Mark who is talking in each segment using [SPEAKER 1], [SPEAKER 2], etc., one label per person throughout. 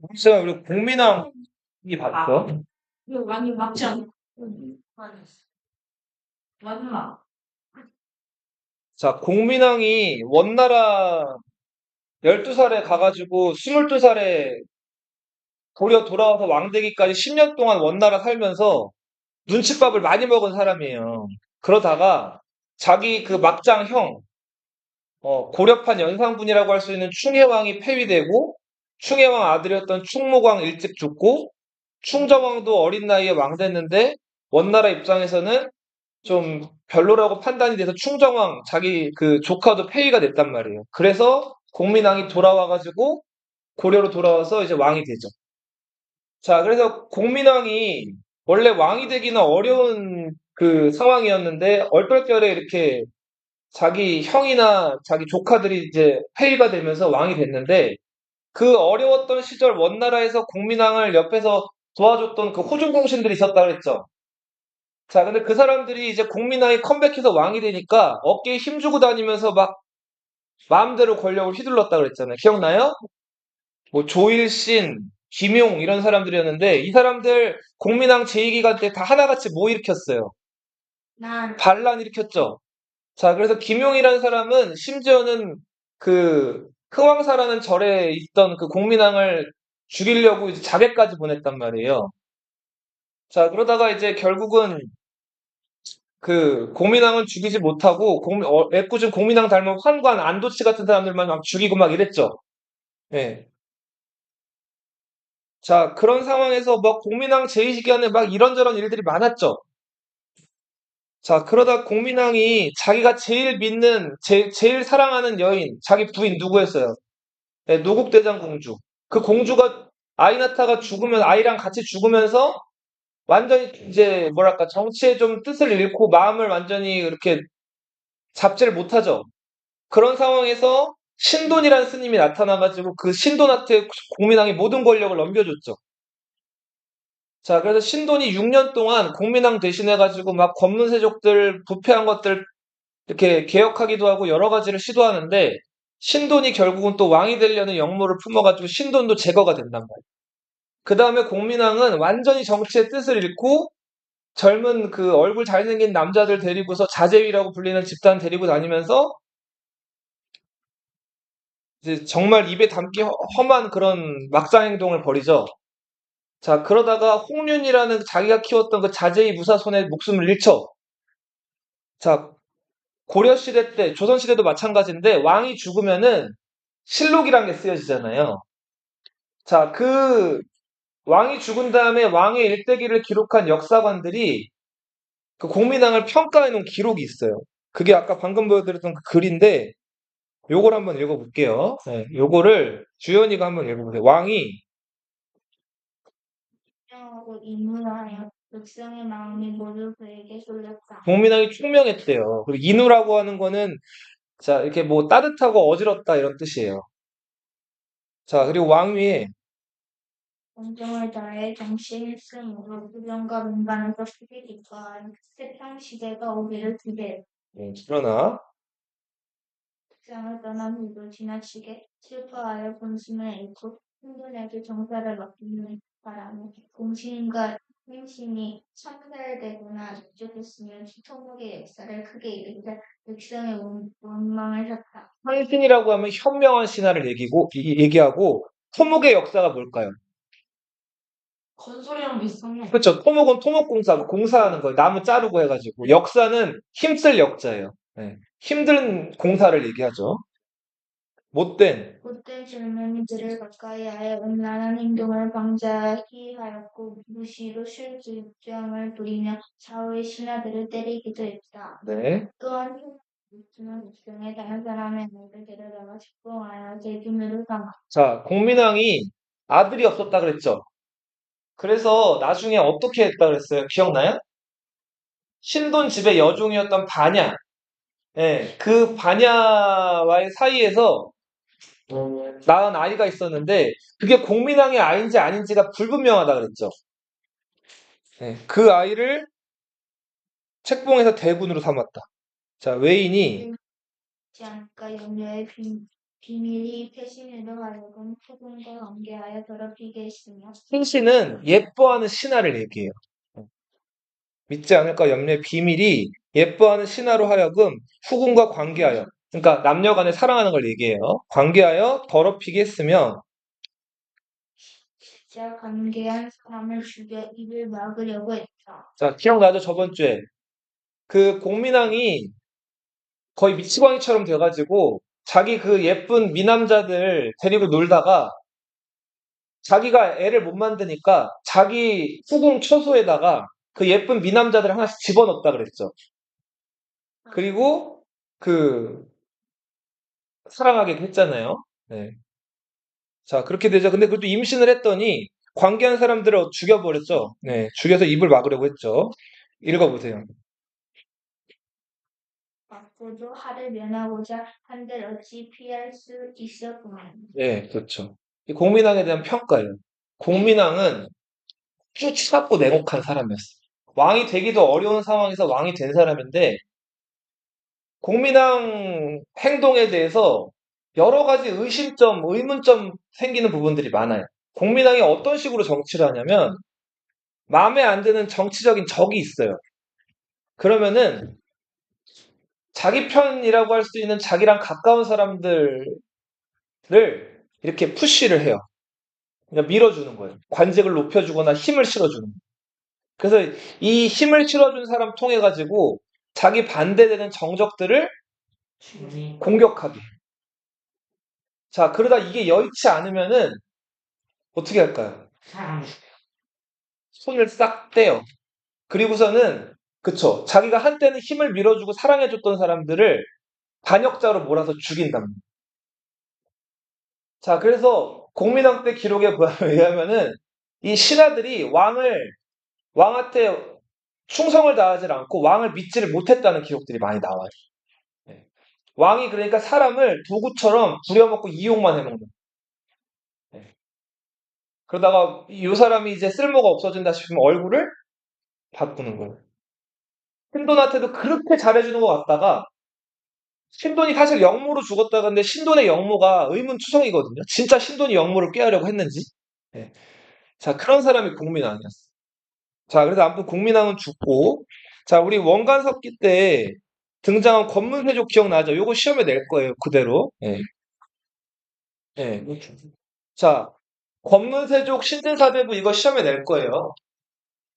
[SPEAKER 1] 혹시나 우리 공민왕이 봤어?
[SPEAKER 2] 이거 많이 맞지 않아? 맞아. 맞나?
[SPEAKER 1] 자, 공민왕이 원나라 12살에 가가지고 22살에 도리어 돌아와서 왕되기까지 10년 동안 원나라 살면서 눈칫밥을 많이 먹은 사람이에요. 그러다가 자기 그 막장 형, 고려판 연산군이라고 할 수 있는 충혜왕이 폐위되고 충혜왕 아들이었던 충무광 일찍 죽고 충정왕도 어린 나이에 왕 됐는데 원나라 입장에서는 좀 별로라고 판단이 돼서 충정왕 자기 그 조카도 폐위가 됐단 말이에요. 그래서 공민왕이 돌아와가지고 고려로 돌아와서 이제 왕이 되죠. 자, 그래서 공민왕이 원래 왕이 되기는 어려운 그 상황이었는데 얼떨결에 이렇게 자기 형이나 자기 조카들이 이제 폐위가 되면서 왕이 됐는데 그 어려웠던 시절 원나라에서 공민왕을 옆에서 도와줬던 그 호중공신들이 있었다 그랬죠. 자, 근데 그 사람들이 이제 공민왕이 컴백해서 왕이 되니까 어깨에 힘주고 다니면서 막 마음대로 권력을 휘둘렀다 그랬잖아요. 기억나요? 뭐 조일신, 김용 이런 사람들이었는데 이 사람들 공민왕 제2기간 때 다 하나같이 뭐 일으켰어요?
[SPEAKER 2] 난
[SPEAKER 1] 반란 일으켰죠. 자, 그래서 김용이라는 사람은 심지어는 그 흥왕사라는 절에 있던 그 공민왕을 죽이려고 이제 자객까지 보냈단 말이에요. 자, 그러다가 이제 결국은 그 공민왕은 죽이지 못하고 애꿎은 공민왕 닮은 환관, 안도치 같은 사람들만 막 죽이고 막 이랬죠. 예. 자, 그런 상황에서 막 공민왕 제2시기간에 막 이런저런 일들이 많았죠. 자, 그러다 공민왕이 자기가 제일 믿는, 제일 사랑하는 여인, 자기 부인 누구였어요? 네, 노국대장 공주. 그 공주가 아이나타가 죽으면 아이랑 같이 죽으면서 완전히 이제 뭐랄까 정치에 좀 뜻을 잃고 마음을 완전히 이렇게 잡지를 못하죠. 그런 상황에서 신돈이라는 스님이 나타나가지고 그 신돈한테 공민왕이 모든 권력을 넘겨줬죠. 자, 그래서 신돈이 6년 동안 공민왕 대신해가지고 막 검문세족들 부패한 것들 이렇게 개혁하기도 하고 여러 가지를 시도하는데 신돈이 결국은 또 왕이 되려는 역모를 품어가지고 신돈도 제거가 된단 말이에요. 그 다음에 공민왕은 완전히 정치의 뜻을 잃고 젊은 그 얼굴 잘생긴 남자들 데리고서 자제위라고 불리는 집단 데리고 다니면서 이제 정말 입에 담기 험한 그런 막장 행동을 벌이죠. 자, 그러다가 홍륜이라는 자기가 키웠던 그 자제위 무사손의 목숨을 잃죠. 자, 고려시대 때, 조선시대도 마찬가지인데 왕이 죽으면은 실록이란 게 쓰여지잖아요. 자, 그 왕이 죽은 다음에 왕의 일대기를 기록한 역사관들이 그 공민왕을 평가해 놓은 기록이 있어요. 그게 아까 방금 보여드렸던 그 글인데 요걸 한번 읽어볼게요. 네, 요거를 주연이가 한번 읽어보세요. 왕이
[SPEAKER 2] 하고 인문하여 백성의 마음이 모두 그에게 쏠렸다.
[SPEAKER 1] 공민왕이 총명했대요. 그리고 인우라고 하는 거는 자 이렇게 뭐 따뜻하고 어지럽다 이런 뜻이에요. 자 그리고 왕위에
[SPEAKER 2] 공정을 다해 정치에 힘쓰므로 부정과 민간에서 크게 기뻐한 태평 시대가 오기를 기대했다.
[SPEAKER 1] 그러나
[SPEAKER 2] 백성을 떠난 후도 지나치게 슬퍼하여 본심을 잃고 흥분에게 정사를 맡기는 바람에 공신과 행신이 참살되거나 누적했으면 토목의 역사를 크게 일으켜 백성의 원망을 샀다.
[SPEAKER 1] 황신이라고 하면 현명한 신화를 얘기하고 토목의 역사가 뭘까요?
[SPEAKER 2] 건설이랑 비슷한
[SPEAKER 1] 그렇죠. 토목은 토목공사, 공사하는 거예요. 나무 자르고 해가지고. 역사는 힘쓸 역자예요. 네. 힘든 공사를 얘기하죠. 못된.
[SPEAKER 2] 못된 질문들을 가까이 하여 음란한 행동을 방자히 하였고 무시로 실주장을 부리며 좌우의 신하들을 때리기도 했다.
[SPEAKER 1] 네.
[SPEAKER 2] 또한 흉악한 백성의 다른 사람의 아들을 데려다가 직봉하여 대규모로 삼아
[SPEAKER 1] 자, 공민왕이 아들이 없었다 그랬죠. 그래서 나중에 어떻게 했다 그랬어요? 기억나요? 신돈 집의 여종이었던 반야. 예, 그 반야와의 사이에서 낳은 아이가 있었는데 그게 공민왕의 아이인지 아닌지가 불분명하다 그랬죠. 예, 그 아이를 책봉해서 대군으로 삼았다. 자, 외인이
[SPEAKER 2] 않을까 염려에 빈 비밀이 패신으로 하여금 후군과 관계하여 더럽히게 했으며
[SPEAKER 1] 신신은 예뻐하는 신하를 얘기해요. 믿지 않을까 염려의 비밀이 예뻐하는 신하로 하여금 후군과 관계하여, 그러니까 남녀 간에 사랑하는 걸 얘기해요. 관계하여 더럽히게 했으며,
[SPEAKER 2] 진짜 관계한 사람을 죽여 입을 막으려고 했다.
[SPEAKER 1] 자, 기억나죠? 저번 주에. 그 공민왕이 거의 미치광이처럼 돼가지고 자기 그 예쁜 미남자들 데리고 놀다가 자기가 애를 못 만드니까 자기 후궁 처소에다가 그 예쁜 미남자들 하나씩 집어넣었다 그랬죠. 그리고 그 사랑하게 했잖아요. 네. 자, 그렇게 되죠. 근데 그것도 임신을 했더니 관계한 사람들을 죽여버렸죠. 네, 죽여서 입을 막으려고 했죠. 읽어보세요.
[SPEAKER 2] 맞고도 하를 면하고자 한들 어찌 피할 수 있었구만.
[SPEAKER 1] 네, 그렇죠. 이 공민왕에 대한 평가예요. 공민왕은 쭉 치닫고 냉혹한 사람이었어. 왕이 되기도 어려운 상황에서 왕이 된 사람인데 공민왕 행동에 대해서 여러 가지 의심점, 의문점 생기는 부분들이 많아요. 공민왕이 어떤 식으로 정치를 하냐면 마음에 안 드는 정치적인 적이 있어요. 그러면은 자기 편이라고 할 수 있는 자기랑 가까운 사람들을 이렇게 푸시를 해요. 그냥 밀어주는 거예요. 관직을 높여주거나 힘을 실어주는 거예요. 그래서 이 힘을 실어준 사람 통해 가지고 자기 반대되는 정적들을 공격하게. 자, 그러다 이게 여의치 않으면은 어떻게 할까요? 손을 싹 떼요. 그리고서는 그쵸. 자기가 한때는 힘을 밀어주고 사랑해줬던 사람들을 반역자로 몰아서 죽인답니다. 자, 그래서 공민왕 때 기록에 의하면은 이 신하들이 왕한테 충성을 다하지 않고 왕을 믿지를 못했다는 기록들이 많이 나와요. 네. 왕이 그러니까 사람을 도구처럼 부려먹고 이용만 해먹는. 네. 그러다가 이 사람이 이제 쓸모가 없어진다 싶으면 얼굴을 바꾸는 거예요. 신돈한테도 그렇게 잘해주는 것 같다가 신돈이 사실 영모로 죽었다 근데 신돈의 영모가 의문투성이거든요. 진짜 신돈이 영모를 꾀하려고 했는지. 네. 자, 그런 사람이 공민왕이었어. 자, 그래서 아무튼 공민왕은 죽고, 자, 우리 원간섭기 때 등장한 권문세족 기억나죠? 요거 시험에 낼 거예요, 그대로. 예. 예. 자, 권문세족 신진사대부 이거 시험에 낼 거예요.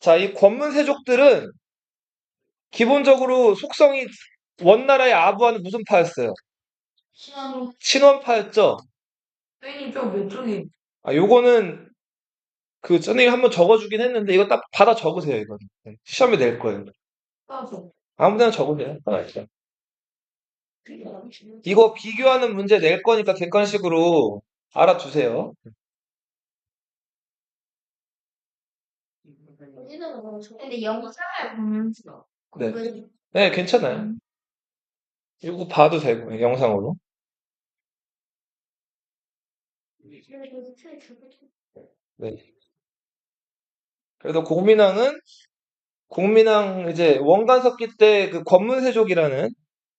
[SPEAKER 1] 자, 이 권문세족들은 기본적으로 속성이 원나라의 아부하는 무슨 파였어요?
[SPEAKER 2] 신앙
[SPEAKER 1] 친원파였죠?
[SPEAKER 2] 땡이 좀몇 쪽이
[SPEAKER 1] 아, 요거는 그 선생님이 한번 적어주긴 했는데 이거 딱 받아 적으세요, 이거는. 네, 시험에 낼 거예요.
[SPEAKER 2] 따서
[SPEAKER 1] 아무 데나 적으세요. 하나 있어요. 이거 비교하는 문제 낼 거니까 객관식으로 알아두세요.
[SPEAKER 2] 근데 영상을 보면서
[SPEAKER 1] 네.
[SPEAKER 2] 공부해
[SPEAKER 1] 네, 괜찮아요. 이거 봐도 되고, 예, 영상으로. 네. 그래도 공민왕 이제 원간섭기 때 그 권문세족이라는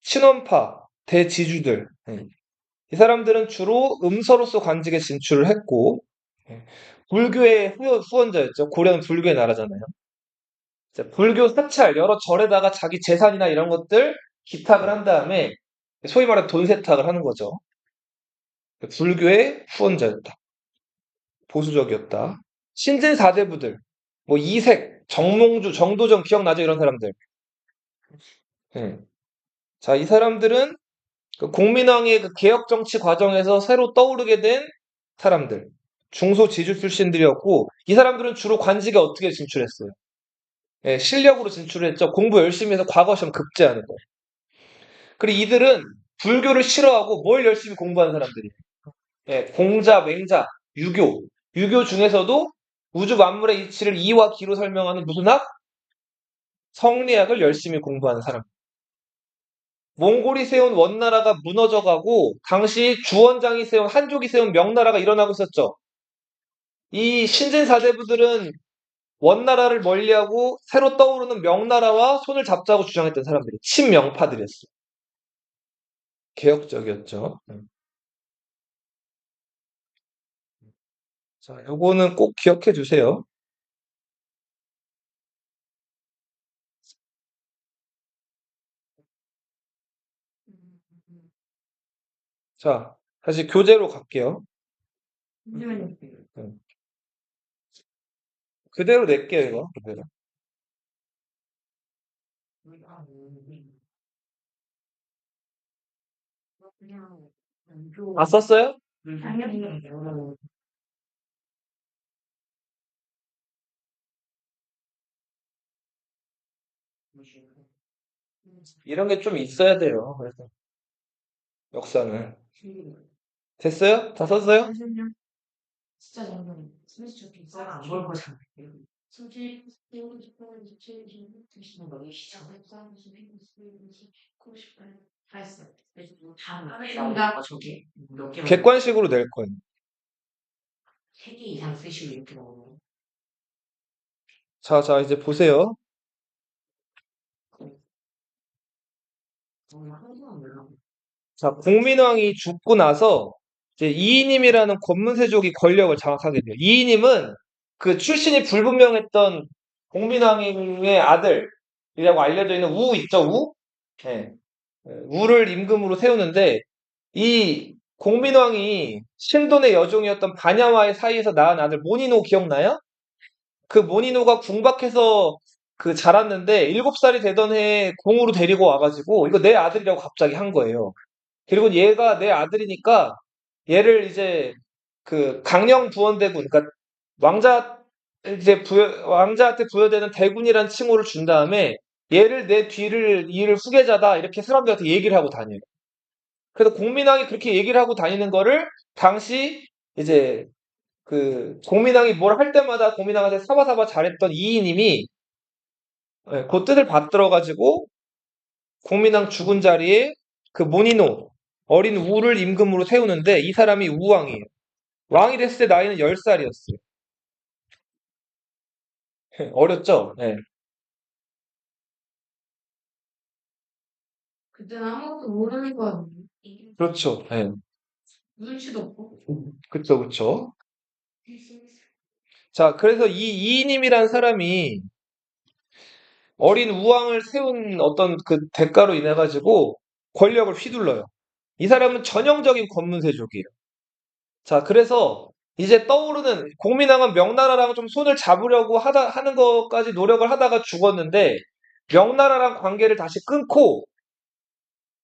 [SPEAKER 1] 친원파 대지주들. 예. 이 사람들은 주로 음서로서 관직에 진출을 했고, 예, 불교의 후원자였죠. 고려는 불교의 나라잖아요. 이제 불교 사찰, 여러 절에다가 자기 재산이나 이런 것들 기탁을 한 다음에 소위 말해 돈 세탁을 하는 거죠. 불교의 후원자였다. 보수적이었다. 신진 사대부들, 뭐 이색, 정몽주, 정도전 기억나죠? 이런 사람들. 예. 자, 이 사람들은 그 공민왕의 그 개혁 정치 과정에서 새로 떠오르게 된 사람들. 중소지주 출신들이었고, 이 사람들은 주로 관직에 어떻게 진출했어요? 예, 실력으로 진출했죠. 공부 열심히 해서 과거 시험 급제하는 거예요. 그리고 이들은 불교를 싫어하고 뭘 열심히 공부하는 사람들이에요. 예, 공자, 맹자, 유교. 유교 중에서도 우주 만물의 이치를 이와 기로 설명하는 무슨 학? 성리학을 열심히 공부하는 사람. 몽골이 세운 원나라가 무너져가고 당시 주원장이 세운 한족이 세운 명나라가 일어나고 있었죠. 이 신진사대부들은 원나라를 멀리하고 새로 떠오르는 명나라와 손을 잡자고 주장했던 사람들이 친명파들이었어요. 개혁적이었죠. 자, 요거는 꼭 기억해 두세요. 자, 다시 교재로 갈게요. 음, 그대로 낼게요, 이거. 그대로. 다 썼어요? 이런 게 좀 있어야 돼요. 그래서 역사는. 됐어요? 다 썼어요? 객관식으로 낼 거예요. 자, 이제 보세요. 자, 공민왕이 죽고 나서 이제 이이님이라는 권문세족이 권력을 장악하게 돼요. 이이님은 그 출신이 불분명했던 공민왕의 아들이라고 알려져 있는 우 있죠, 우? 네. 우를 임금으로 세우는데 이 공민왕이 신돈의 여종이었던 반야와의 사이에서 낳은 아들 모니노 기억나요? 그 모니노가 궁박해서 그 자랐는데 7살이 되던 해에 궁으로 데리고 와가지고 이거 내 아들이라고 갑자기 한 거예요. 그리고 얘가 내 아들이니까 얘를 이제 그 강령 부원대군, 그러니까 왕자 이제 왕자한테 부여되는 대군이라는 칭호를 준 다음에 얘를 내 뒤를 이을 후계자다 이렇게 사람들한테 얘기를 하고 다녀요. 그래서 공민왕이 그렇게 얘기를 하고 다니는 거를 당시 이제 그 공민왕이 뭘 할 때마다 공민왕한테 사바사바 잘했던 이이님이 그 뜻을 받들어가지고 공민왕 죽은 자리에 그 모니노 어린 우를 임금으로 세우는데 이 사람이 우왕이에요. 왕이 됐을 때 나이는 10살이었어요. 어렸죠? 네.
[SPEAKER 2] 그때는 아무것도 모르는 거
[SPEAKER 1] 그렇죠. 네.
[SPEAKER 2] 눈치도 없고.
[SPEAKER 1] 그쵸. 자, 그래서 이 이이님이란 사람이 어린 우왕을 세운 어떤 그 대가로 인해 가지고 권력을 휘둘러요. 이 사람은 전형적인 권문세족이에요. 자, 그래서 이제 떠오르는 공민왕은 명나라랑 좀 손을 잡으려고 하는 것까지 노력을 하다가 죽었는데 명나라랑 관계를 다시 끊고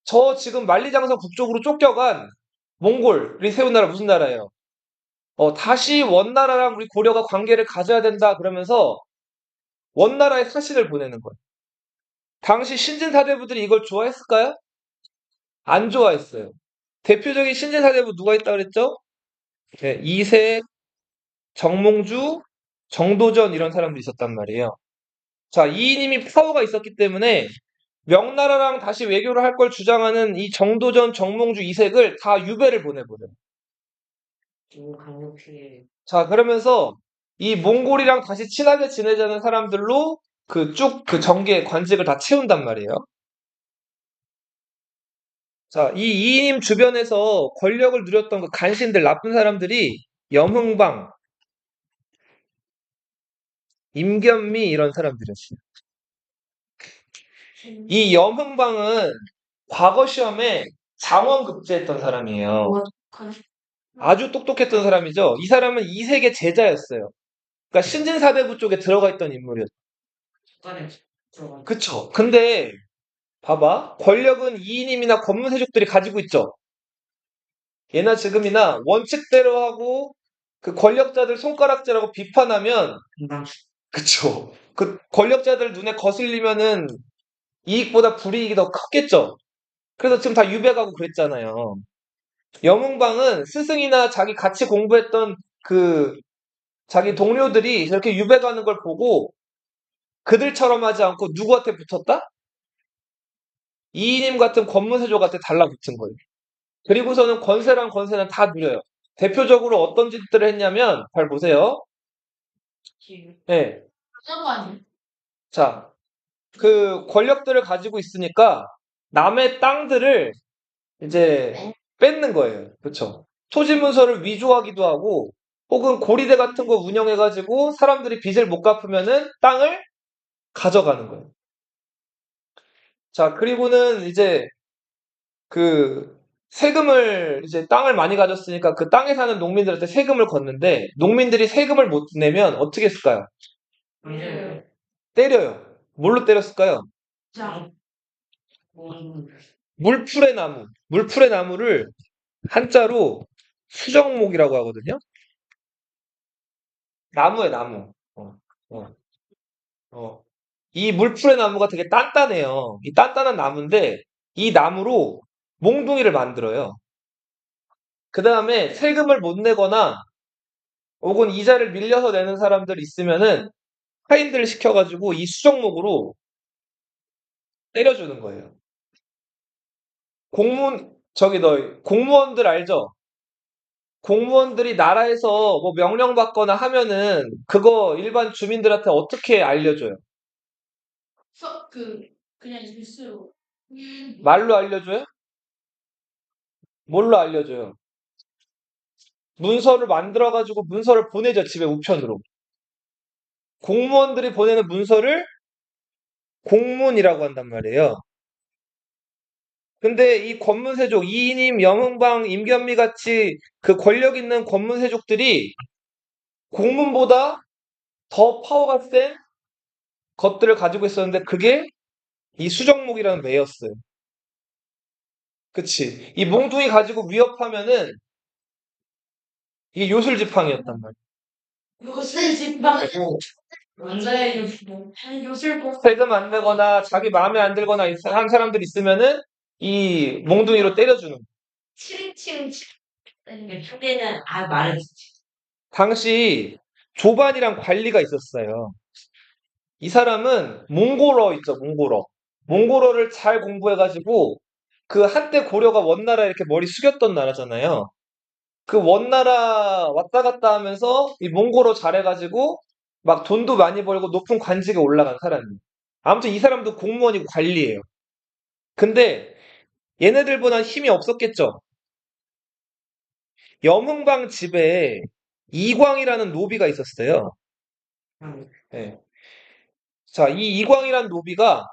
[SPEAKER 1] 저 지금 만리장성 북쪽으로 쫓겨간 몽골이 세운 나라 무슨 나라예요? 다시 원나라랑 우리 고려가 관계를 가져야 된다 그러면서 원나라에 사신을 보내는 거예요. 당시 신진사대부들이 이걸 좋아했을까요? 안 좋아했어요. 대표적인 신진사대부 누가 있다 그랬죠? 네, 이색, 정몽주, 정도전 이런 사람들이 있었단 말이에요. 자, 이이님이 파워가 있었기 때문에 명나라랑 다시 외교를 할 걸 주장하는 이 정도전, 정몽주, 이색을 다 유배를 보내버려요. 자, 그러면서 이 몽골이랑 다시 친하게 지내자는 사람들로 그 쭉 그 정계 관직을 다 채운단 말이에요. 자, 이 이이님 주변에서 권력을 누렸던 그 간신들, 나쁜 사람들이 염흥방, 임견미 이런 사람들이었어요. 이 염흥방은 과거 시험에 장원급제했던 사람이에요. 아주 똑똑했던 사람이죠. 이 사람은 이색의 제자였어요. 그러니까 신진사대부 쪽에 들어가 있던 인물이었어요. 그쵸. 근데 봐봐. 권력은 이인임이나 권문세족들이 가지고 있죠. 예나 지금이나 원칙대로 하고 그 권력자들 손가락질하고 비판하면 그쵸. 그 권력자들 눈에 거슬리면은 이익보다 불이익이 더 컸겠죠. 그래서 지금 다 유배가고 그랬잖아요. 영웅방은 스승이나 자기 같이 공부했던 그 자기 동료들이 저렇게 유배가는 걸 보고 그들처럼 하지 않고 누구한테 붙었다? 이이님 같은 권문세족한테 달라붙은 거예요. 그리고서는 권세랑 권세는 다 누려요. 대표적으로 어떤 짓들을 했냐면 잘 보세요. 네. 자, 그 권력들을 가지고 있으니까 남의 땅들을 이제 뺏는 거예요. 그렇죠? 토지 문서를 위조하기도 하고 혹은 고리대 같은 거 운영해가지고 사람들이 빚을 못 갚으면은 땅을 가져가는 거예요. 자, 그리고는 이제 그 세금을 이제 땅을 많이 가졌으니까 그 땅에 사는 농민들한테 세금을 걷는데 농민들이 세금을 못 내면 어떻게 했을까요?
[SPEAKER 2] 네.
[SPEAKER 1] 때려요. 뭘로 때렸을까요?
[SPEAKER 2] 장.
[SPEAKER 1] 물풀의 나무. 물풀의 나무를 한자로 수정목이라고 하거든요. 나무에 나무. 어, 어. 이 물풀의 나무가 되게 단단해요. 이 단단한 나무인데 이 나무로 몽둥이를 만들어요. 그 다음에 세금을 못 내거나 혹은 이자를 밀려서 내는 사람들 있으면은 하인들을 시켜가지고 이 수정목으로 때려주는 거예요. 저기 너 공무원들 알죠? 공무원들이 나라에서 뭐 명령받거나 하면은 그거 일반 주민들한테 어떻게 알려줘요?
[SPEAKER 2] 그냥 뉴스로.
[SPEAKER 1] 말로 알려줘요? 뭘로 알려줘요? 문서를 만들어가지고 문서를 보내죠, 집에 우편으로. 공무원들이 보내는 문서를 공문이라고 한단 말이에요. 근데 이 권문세족, 이인임, 영흥방, 임견미 같이 그 권력 있는 권문세족들이 공문보다 더 파워가 센 것들을 가지고 있었는데 그게 이 수정목이라는 매였어요. 그치? 이 몽둥이 가지고 위협하면은 이게 요술지팡이였단 말이야.
[SPEAKER 2] 요술 집방. 완전히 요술
[SPEAKER 1] 세금 안 내거나 자기 마음에 안 들거나 한 사람들 있으면은 이 몽둥이로 때려주는 거야.
[SPEAKER 2] 치링치링 때리는 초대는 말했지.
[SPEAKER 1] 당시 조반이랑 관리가 있었어요. 이 사람은 몽골어 있죠, 몽골어. 몽골어를 잘 공부해가지고 그 한때 고려가 원나라 이렇게 머리 숙였던 나라잖아요. 그 원나라 왔다 갔다 하면서 이 몽골어 잘해가지고 막 돈도 많이 벌고 높은 관직에 올라간 사람이에요. 아무튼 이 사람도 공무원이고 관리예요. 근데 얘네들보다 힘이 없었겠죠. 염흥방 집에 이광이라는 노비가 있었어요. 예. 자, 이 이광이라는 노비가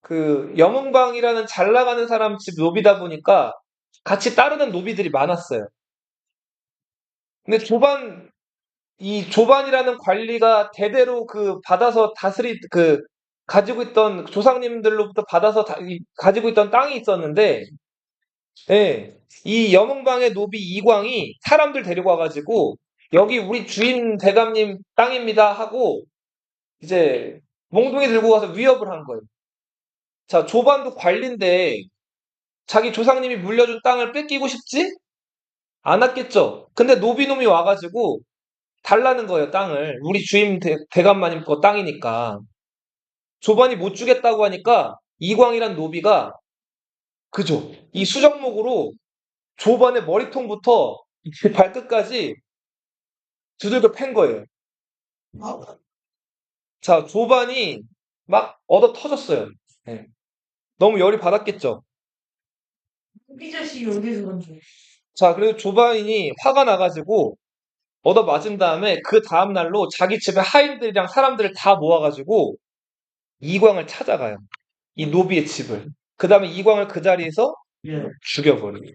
[SPEAKER 1] 그 염흥방이라는 잘 나가는 사람 집 노비다 보니까 같이 따르는 노비들이 많았어요. 근데 이 조반이라는 관리가 대대로 그 받아서 가지고 있던 조상님들로부터 받아서 가지고 있던 땅이 있었는데, 예, 이 염흥방의 노비 이광이 사람들 데리고 와가지고 여기 우리 주인 대감님 땅입니다 하고 이제 몽둥이 들고 가서 위협을 한 거예요. 자, 조반도 관리인데 자기 조상님이 물려준 땅을 뺏기고 싶지? 않았겠죠. 근데 노비놈이 와가지고 달라는 거예요, 땅을. 우리 주임 대감마님 거 땅이니까. 조반이 못 주겠다고 하니까 이광이란 노비가 그죠. 이 수정목으로 조반의 머리통부터 발끝까지 두들겨 팬 거예요. 자, 조반이 막 얻어 터졌어요. 네. 너무 열이 받았겠죠.
[SPEAKER 2] 삐자씨 여기서 건져.
[SPEAKER 1] 자, 그리고 조반이 화가 나가지고 얻어 맞은 다음에 그 다음 날로 자기 집에 하인들이랑 사람들을 다 모아가지고 이광을 찾아가요. 이 노비의 집을. 그 다음에 이광을 그 자리에서
[SPEAKER 2] 예.
[SPEAKER 1] 죽여버려요.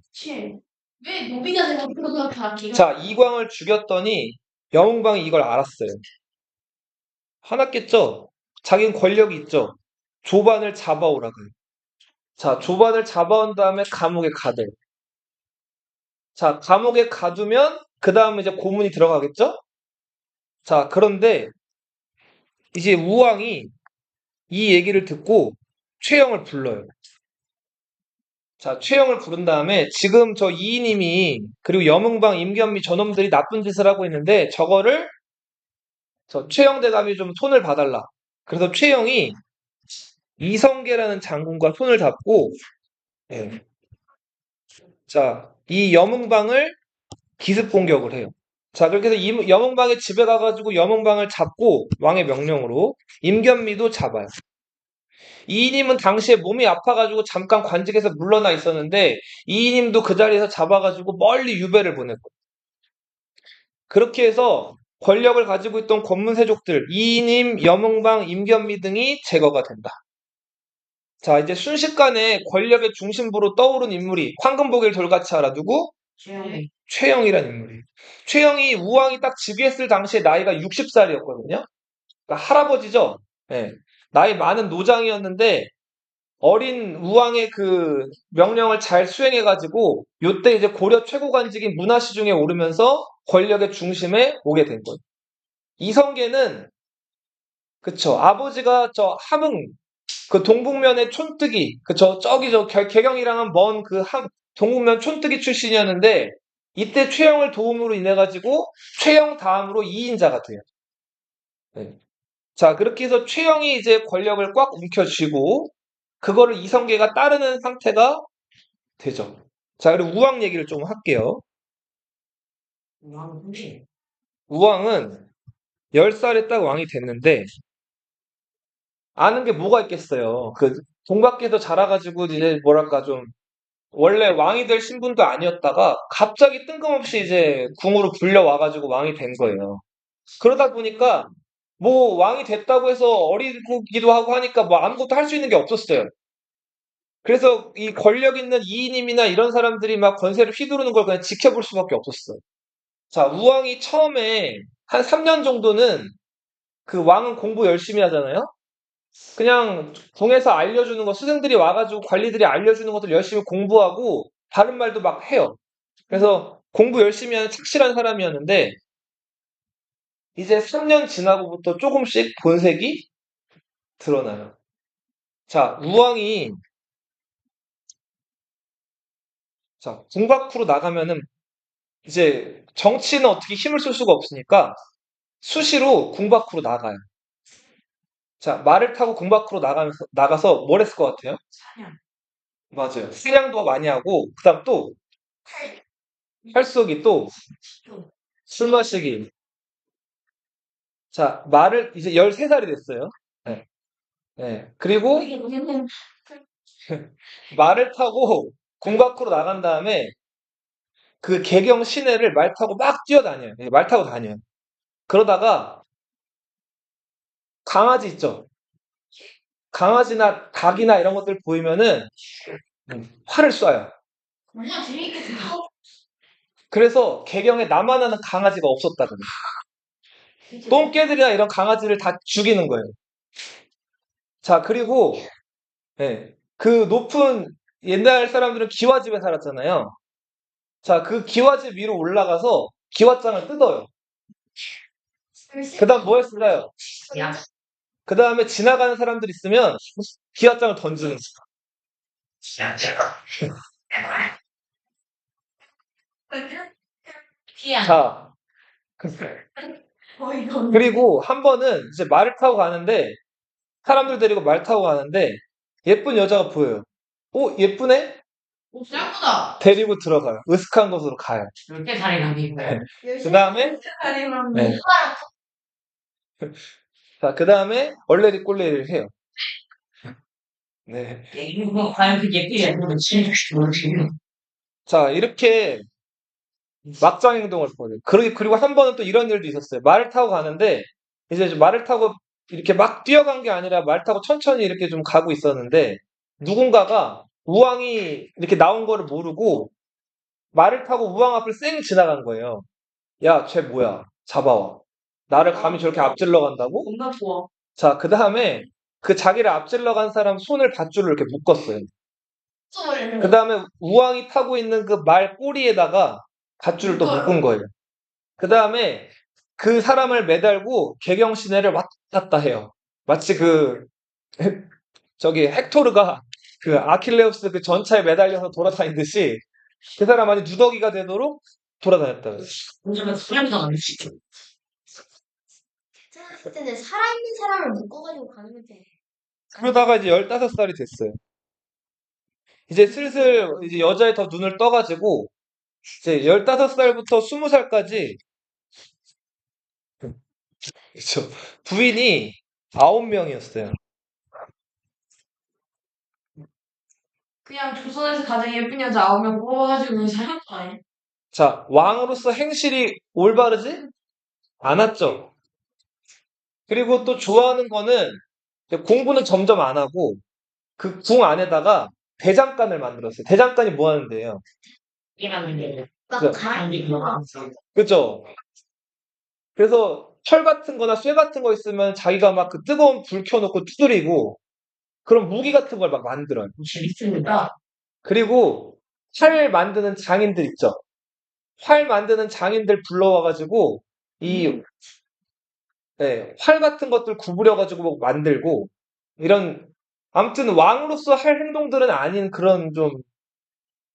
[SPEAKER 2] 왜 노비가 되고 그러다 다 기가.
[SPEAKER 1] 자, 이광을 죽였더니 영웅방이 이걸 알았어요. 화났겠죠? 자기는 권력이 있죠? 조반을 잡아오라고요. 자, 조반을 잡아온 다음에 감옥에 가둬요. 자, 감옥에 가두면 그 다음에 이제 고문이 들어가겠죠? 자, 그런데 이제 우왕이 이 얘기를 듣고 최영을 불러요. 자, 최영을 부른 다음에 지금 저 이인임이 그리고 염흥방, 임견미 저놈들이 나쁜 짓을 하고 있는데 저거를 저 최영 대감이 좀 손을 봐달라. 그래서 최영이 이성계라는 장군과 손을 잡고 예. 자, 이 염흥방을 기습 공격을 해요. 자, 그렇게 해서 염흥방의 집에 가가지고 염흥방을 잡고 왕의 명령으로 임견미도 잡아요. 이인임은 당시에 몸이 아파가지고 잠깐 관직에서 물러나 있었는데 이인임도 그 자리에서 잡아가지고 멀리 유배를 보냈고 그렇게 해서 권력을 가지고 있던 권문세족들, 이인임, 염흥방, 임견미 등이 제거가 된다. 자, 이제 순식간에 권력의 중심부로 떠오른 인물이 황금보길 돌같이 알아. 누구? 최영이란 인물이. 최영이 우왕이 딱 즉위했을 당시에 나이가 60살이었거든요. 그러니까 할아버지죠. 예. 나이 많은 노장이었는데 어린 우왕의 그 명령을 잘 수행해가지고 요때 이제 고려 최고관직인 문화시중에 오르면서 권력의 중심에 오게 된 거예요. 이성계는 그쵸 아버지가 저 함흥 그 동북면의 촌뜨기 그쵸 저기 저 개경이랑은 먼 그 동북면 촌뜨기 출신이었는데 이때 최영을 도움으로 인해 가지고 최영 다음으로 2인자가 돼요. 네. 자 그렇게 해서 최영이 이제 권력을 꽉 움켜쥐고 그거를 이성계가 따르는 상태가 되죠. 자, 그리고 우왕 얘기를 좀 할게요. 우왕은 10살에 딱 왕이 됐는데, 아는 게 뭐가 있겠어요. 그, 동갑계도 자라가지고, 이제 뭐랄까, 좀, 원래 왕이 될 신분도 아니었다가, 갑자기 뜬금없이 이제 궁으로 불려와가지고 왕이 된 거예요. 그러다 보니까, 뭐, 왕이 됐다고 해서 어리기도 하고 하니까 뭐 아무것도 할 수 있는 게 없었어요. 그래서 이 권력 있는 이인임이나 이런 사람들이 막 권세를 휘두르는 걸 그냥 지켜볼 수밖에 없었어요. 자, 우왕이 처음에 한 3년 정도는 그 왕은 공부 열심히 하잖아요? 그냥 궁에서 알려주는 거, 스승들이 와가지고 관리들이 알려주는 것들 열심히 공부하고 바른 말도 막 해요. 그래서 공부 열심히 하는 착실한 사람이었는데 이제 3년 지나고부터 조금씩 본색이 드러나요. 자, 우왕이 자, 궁 밖으로 나가면은 이제 정치는 어떻게 힘을 쓸 수가 없으니까 수시로 궁 밖으로 나가요. 자, 말을 타고 궁 밖으로 나가서 뭘 했을 것 같아요? 맞아요. 사냥도 많이 하고, 그 다음 또, 활쏘기 또, 술 마시기. 자, 말을, 이제 13살이 됐어요. 네. 네. 그리고 말을 타고 궁 밖으로 나간 다음에 그 개경 시내를 말 타고 막 뛰어다녀요. 네, 말 타고 다녀요. 그러다가 강아지 있죠? 강아지나 닭이나 이런 것들 보이면은 활을 쏴요. 그래서 개경에 나만 하는 강아지가 없었다 그래요. 똥개들이나 이런 강아지를 다 죽이는 거예요. 자, 그리고 그 높은 옛날 사람들은 기와집에 살았잖아요. 자, 그 기와집 위로 올라가서 기와장을 뜯어요. 그 다음 뭐 했을까요? 그 다음에 지나가는 사람들 있으면 기와장을 던지는 거예요. 자, 그리고 한 번은 이제 말을 타고 가는데 사람들 데리고 말 타고 가는데 예쁜 여자가 보여요. 오, 예쁘네?
[SPEAKER 3] 짱구다.
[SPEAKER 1] 데리고 들어가요. 으슥한 곳으로 가요.
[SPEAKER 3] 10개 가니.
[SPEAKER 1] 그 다음에 네. 자, 그 다음에 얼레리 꼴레리를 해요. 네.
[SPEAKER 3] 이거 과연 그 예쁘게
[SPEAKER 1] 자, 이렇게 막장 행동을 벌여요. 그리고 한 번은 또 이런 일도 있었어요. 말을 타고 가는데, 이제 말을 타고 이렇게 막 뛰어간 게 아니라 말 타고 천천히 이렇게 좀 가고 있었는데, 누군가가 우왕이 이렇게 나온 거를 모르고 말을 타고 우왕 앞을 쌩 지나간 거예요. 야, 쟤 뭐야? 잡아와. 나를 감히 저렇게 앞질러 간다고?
[SPEAKER 3] 겁나 좋아.
[SPEAKER 1] 자, 그 다음에 그 자기를 앞질러 간 사람 손을 밧줄로 이렇게 묶었어요. 그 다음에 우왕이 타고 있는 그 말 꼬리에다가 밧줄을 또 묶은 거예요. 그 다음에 그 사람을 매달고 개경 시내를 왔다 갔다 해요. 마치 저기 헥토르가 그 아킬레우스 그 전차에 매달려서 돌아다니듯이 그 사람 아니 누더기가 되도록 돌아다녔다.
[SPEAKER 3] 완전 소량도 안 돼.
[SPEAKER 2] 근데 살아있는 사람을 묶어가지고 가는 건데.
[SPEAKER 1] 그러다가 이제 15살이 됐어요. 이제 슬슬 이제 여자에 더 눈을 떠가지고 이제 15살부터 20살까지 그쵸. 부인이 9명이었어요.
[SPEAKER 3] 그냥 조선에서 가장 예쁜 여자 9명 뽑아가지고 사는 거 아니야?
[SPEAKER 1] 자, 왕으로서 행실이 올바르지 않았죠. 그리고 또 좋아하는 거는 이제 공부는 점점 안 하고 그 궁 안에다가 대장간을 만들었어요. 대장간이 뭐 하는데요?
[SPEAKER 3] 이라는 게
[SPEAKER 1] 그-
[SPEAKER 3] 사람들이 들어가서
[SPEAKER 1] 그죠? 그래서 철 같은 거나 쇠 같은 거 있으면 자기가 막 그 뜨거운 불 켜놓고 두드리고 그런 무기 같은 걸 막 만들어요.
[SPEAKER 3] 재밌습니다.
[SPEAKER 1] 그리고 활 만드는 장인들 있죠? 활 만드는 장인들 불러와가지고 이 네, 활 같은 것들 구부려가지고 막 만들고 이런 아무튼 왕으로서 할 행동들은 아닌 그런 좀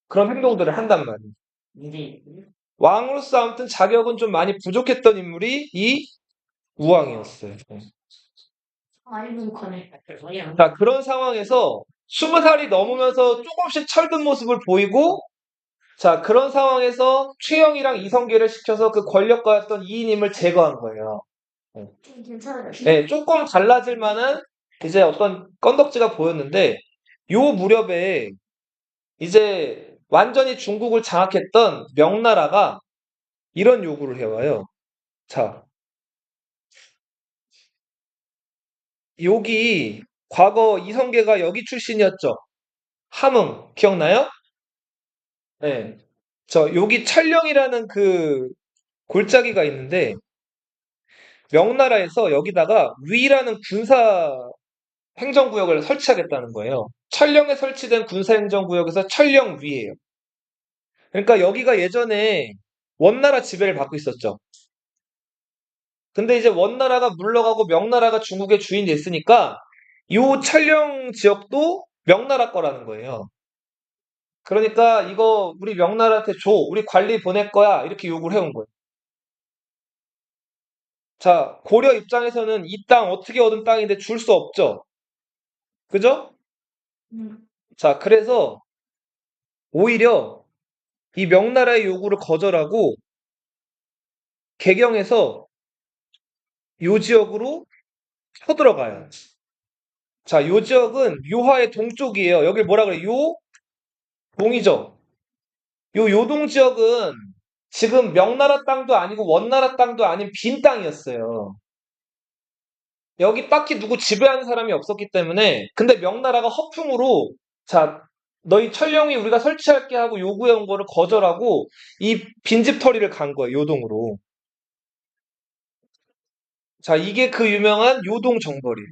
[SPEAKER 1] 그런 행동들을 한단 말이에요.
[SPEAKER 3] 이제
[SPEAKER 1] 왕으로서 아무튼 자격은 좀 많이 부족했던 인물이 이 우왕이었어요. 네.
[SPEAKER 3] 많이 부족하네.
[SPEAKER 1] 자, 그런 상황에서 20살이 넘으면서 조금씩 철든 모습을 보이고 자, 그런 상황에서 최영이랑 이성계를 시켜서 그 권력가였던 이인임을 제거한 거예요.
[SPEAKER 2] 좀 괜찮아요.
[SPEAKER 1] 네, 조금 달라질 만한 이제 어떤 건덕지가 보였는데 요 무렵에 이제 완전히 중국을 장악했던 명나라가 이런 요구를 해와요. 자, 여기 과거 이성계가 여기 출신이었죠. 함흥 기억나요? 네. 여기 촬령이라는 그 골짜기가 있는데 명나라에서 여기다가 위라는 군사 행정구역을 설치하겠다는 거예요. 촬령에 설치된 군사행정구역에서 촬령위예요. 그러니까 여기가 예전에 원나라 지배를 받고 있었죠. 근데 이제 원나라가 물러가고 명나라가 중국의 주인이 됐으니까 이 촬령 지역도 명나라 거라는 거예요. 그러니까 이거 우리 명나라한테 줘. 우리 관리 보낼 거야. 이렇게 요구를 해온 거예요. 자, 고려 입장에서는 이 땅 어떻게 얻은 땅인데 줄 수 없죠. 그죠? 자, 그래서 오히려 이 명나라의 요구를 거절하고 개경에서 요 지역으로 쳐들어가요. 자, 요 지역은 묘화의 동쪽이에요. 여길 뭐라 그래요? 요동이죠. 요 요동 지역은 지금 명나라 땅도 아니고 원나라 땅도 아닌 빈 땅이었어요. 여기 딱히 누구 지배하는 사람이 없었기 때문에 근데 명나라가 허풍으로 자, 너희 철령이 우리가 설치할게 하고 요구해온 거를 거절하고 이 빈집털이를 간 거예요. 요동으로. 자, 이게 그 유명한 요동정벌이에요.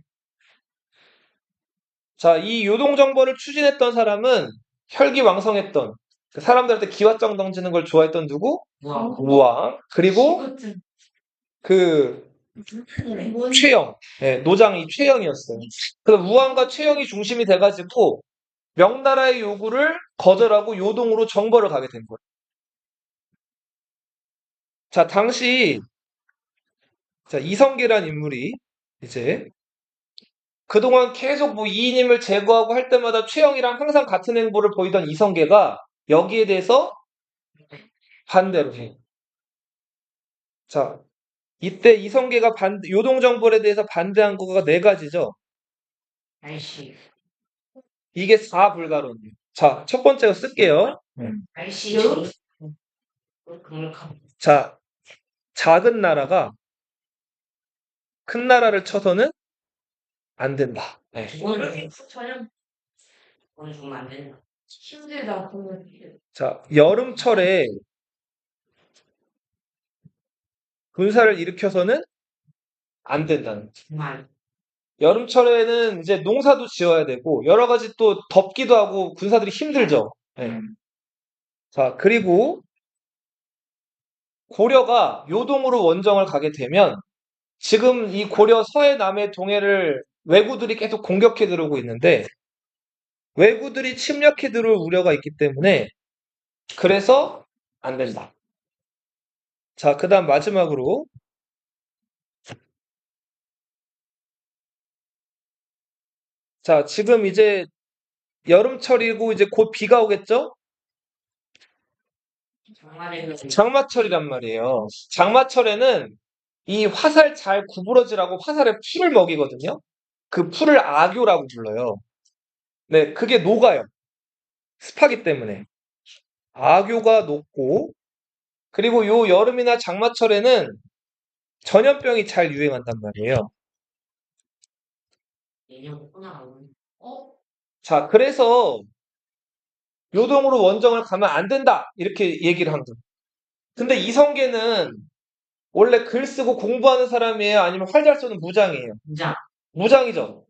[SPEAKER 1] 자, 이 요동정벌을 추진했던 사람은 혈기왕성했던 그 사람들한테 기왓정 던지는 걸 좋아했던 누구?
[SPEAKER 3] 뭐
[SPEAKER 1] 우왕. 그리고 그 최영. 네, 노장이 최영이었어요. 그래서 우왕과 최영이 중심이 돼가지고 명나라의 요구를 거절하고 요동으로 정벌을 가게 된 거예요. 자, 당시 자, 이성계란 인물이 이제 그동안 계속 뭐 이인임을 제거하고 할 때마다 최영이랑 항상 같은 행보를 보이던 이성계가 여기에 대해서 반대로 해요. 자, 이때 이성계가 요동정벌에 대해서 반대한 거가 네 가지죠.
[SPEAKER 3] 아이씨
[SPEAKER 1] 이게 4불가론이에요. 자, 첫 번째로 쓸게요.
[SPEAKER 3] 아이씨 강력함
[SPEAKER 1] 자, 작은 나라가 큰 나라를 쳐서는 안 된다. 네.
[SPEAKER 3] 오늘 전혀 오늘 정말 안 된다. 힘들다 그러면
[SPEAKER 1] 자, 여름철에 군사를 일으켜서는 안 된다는 거죠.
[SPEAKER 3] 정말
[SPEAKER 1] 여름철에는 이제 농사도 지어야 되고 여러 가지 또 덥기도 하고 군사들이 힘들죠. 네. 자, 그리고 고려가 요동으로 원정을 가게 되면 지금 이 고려 서해 남해 동해를 왜구들이 계속 공격해 들어오고 있는데 왜구들이 침략해 들어올 우려가 있기 때문에 그래서 안 된다. 자, 그다음 마지막으로 자, 지금 이제 여름철이고 이제 곧 비가 오겠죠?
[SPEAKER 3] 정말
[SPEAKER 1] 장마철이란 말이에요. 장마철에는 이 화살 잘 구부러지라고 화살에 풀을 먹이거든요. 그 풀을 악교라고 불러요. 네, 그게 녹아요. 습하기 때문에. 악교가 녹고 그리고 요 여름이나 장마철에는 전염병이 잘 유행한단 말이에요.
[SPEAKER 3] 내년 코로나가 어?
[SPEAKER 1] 자, 그래서 요동으로 원정을 가면 안 된다. 이렇게 얘기를 한 거예요. 근데 이성계는 원래 글 쓰고 공부하는 사람이에요? 아니면 활 잘 쏘는 무장이에요?
[SPEAKER 3] 진짜
[SPEAKER 1] 무장이죠.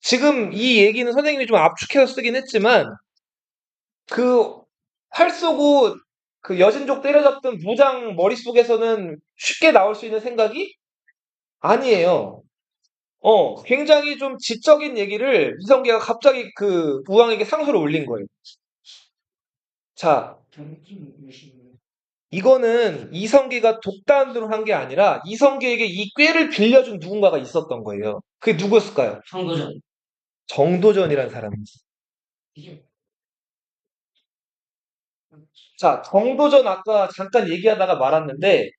[SPEAKER 1] 지금 이 얘기는 선생님이 좀 압축해서 쓰긴 했지만 그 활 쏘고 그 여진족 때려잡던 무장 머릿속에서는 쉽게 나올 수 있는 생각이 아니에요. 굉장히 좀 지적인 얘기를 이성계가 갑자기 그 무왕에게 상소를 올린 거예요. 자,
[SPEAKER 3] 경기 유신
[SPEAKER 1] 이거는 이성계가 독단으로 한 게 아니라 이성계에게 이 꾀를 빌려준 누군가가 있었던 거예요. 그게 누구였을까요?
[SPEAKER 3] 정도전
[SPEAKER 1] 정도전이라는 사람이지.
[SPEAKER 3] 이게
[SPEAKER 1] 자, 정도전 아까 잠깐 얘기하다가 말았는데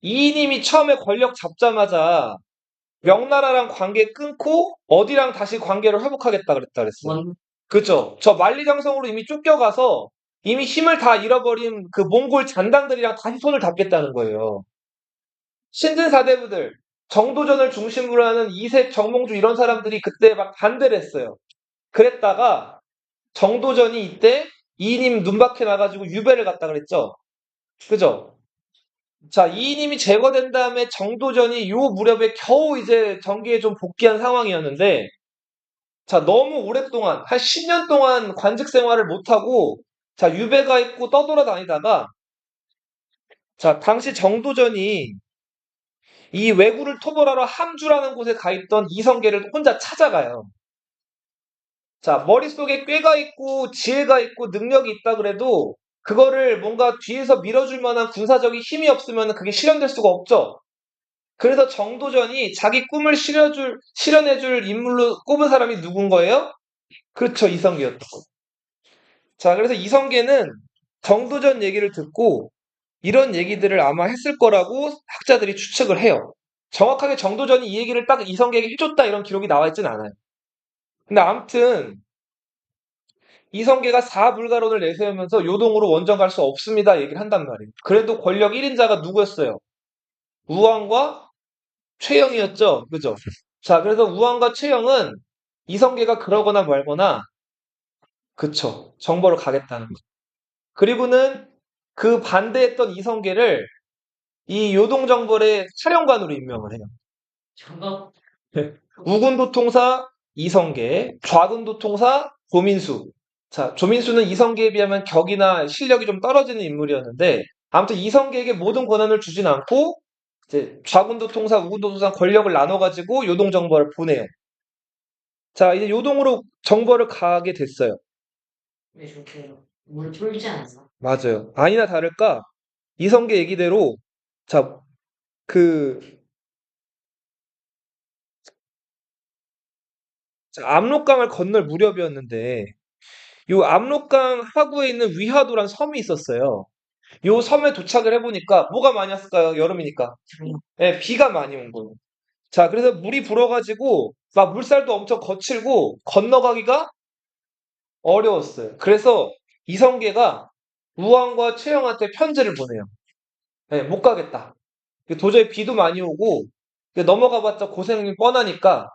[SPEAKER 1] 이님이 처음에 권력 잡자마자 명나라랑 관계 끊고 어디랑 다시 관계를 회복하겠다 그랬어요.
[SPEAKER 3] 원
[SPEAKER 1] 그죠? 저 만리장성으로 이미 쫓겨가서 이미 힘을 다 잃어버린 그 몽골 잔당들이랑 다시 손을 잡겠다는 거예요. 신진사대부들, 정도전을 중심으로 하는 이색, 정몽주 이런 사람들이 그때 막 반대를 했어요. 그랬다가 정도전이 이때 이인임 눈밖에 나가지고 유배를 갔다 그랬죠. 그죠? 자, 이인임이 제거된 다음에 정도전이 요 무렵에 겨우 이제 정계에 좀 복귀한 상황이었는데, 자, 너무 오랫동안, 한 10년 동안 관직 생활을 못하고, 자, 유배가 있고 떠돌아다니다가, 자, 당시 정도전이 이 왜구를 토벌하러 함주라는 곳에 가 있던 이성계를 혼자 찾아가요. 자, 머릿속에 꾀가 있고 지혜가 있고 능력이 있다 그래도 그거를 뭔가 뒤에서 밀어줄 만한 군사적인 힘이 없으면 그게 실현될 수가 없죠. 그래서 정도전이 자기 꿈을 실현해줄 인물로 꼽은 사람이 누군 거예요? 그렇죠. 이성계였던 거예요. 자, 그래서 이성계는 정도전 얘기를 듣고 이런 얘기들을 아마 했을 거라고 학자들이 추측을 해요. 정확하게 정도전이 이 얘기를 딱 이성계에게 해줬다 이런 기록이 나와 있진 않아요. 근데 아무튼 이성계가 사불가론을 내세우면서 요동으로 원정 갈 수 없습니다 얘기를 한단 말이에요. 그래도 권력 1인자가 누구였어요? 우왕과 최영이었죠. 그죠? 자, 그래서 우왕과 최영은 이성계가 그러거나 말거나 그쵸. 정보를 가겠다는 거. 그리고는 그 반대했던 이성계를 이 요동정벌의 사령관으로 임명을 해요.
[SPEAKER 3] 정법
[SPEAKER 1] 우군도통사 이성계, 좌군도통사 조민수. 자, 조민수는 이성계에 비하면 격이나 실력이 좀 떨어지는 인물이었는데, 아무튼 이성계에게 모든 권한을 주진 않고, 이제 좌군도통사, 우군도통사 권력을 나눠가지고 요동정벌을 보내요. 자, 이제 요동으로 정벌을 가게 됐어요.
[SPEAKER 3] 왜 좋게 물 쫄지 않았어?
[SPEAKER 1] 맞아요. 아니나 다를까, 이성계 얘기대로, 자, 그, 자, 압록강을 건널 무렵이었는데, 요 압록강 하구에 있는 위화도란 섬이 있었어요. 요 섬에 도착을 해보니까 뭐가 많이 왔을까요? 여름이니까. 예, 비가 많이 온 거예요. 자, 그래서 물이 불어가지고 막 물살도 엄청 거칠고 건너가기가 어려웠어요. 그래서 이성계가 우왕과 최영한테 편지를 보내요. 예, 못 가겠다. 도저히 비도 많이 오고 넘어가봤자 고생이 뻔하니까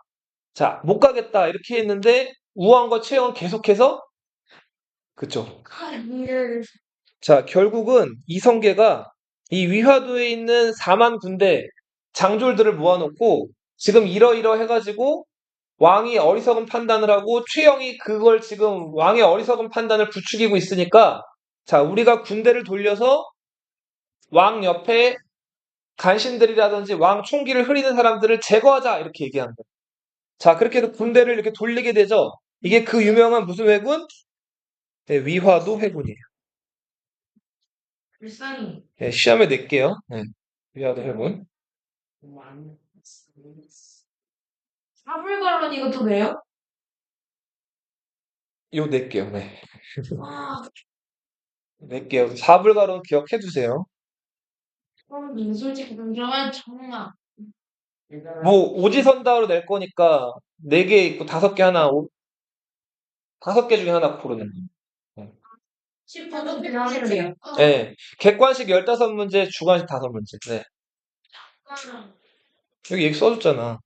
[SPEAKER 1] 자, 못 가겠다 이렇게 했는데 우왕과 최영은 계속해서 그쵸. 자, 결국은 이성계가 이 위화도에 있는 4만 군대 장졸들을 모아놓고 지금 이러이러 해가지고 왕이 어리석은 판단을 하고 최영이 그걸 지금 왕의 어리석은 판단을 부추기고 있으니까 자, 우리가 군대를 돌려서 왕 옆에 간신들이라든지 왕 총기를 흐리는 사람들을 제거하자 이렇게 얘기한 거예요. 자, 그렇게 해서 군대를 이렇게 돌리게 되죠. 이게 그 유명한 무슨 회군? 네, 위화도 회군이에요.
[SPEAKER 3] 불쌍히
[SPEAKER 1] 네, 시험에 낼게요. 네, 위화도 회군.
[SPEAKER 3] 뭐안 사불갈론 이것도 돼요?
[SPEAKER 1] 요 낼게요. 네.
[SPEAKER 3] 와
[SPEAKER 1] 낼게요. 사불가론 기억해 두세요.
[SPEAKER 3] 솔직히 정말 정말
[SPEAKER 1] 뭐 오지선다로 낼 거니까 4개 있고 5개 하나 5개 중에 하나 고르는 거. 네.
[SPEAKER 3] 10분 지나는데요.
[SPEAKER 1] 네. 객관식 15문제, 주관식 5문제. 네. 여기 얘기 써줬잖아.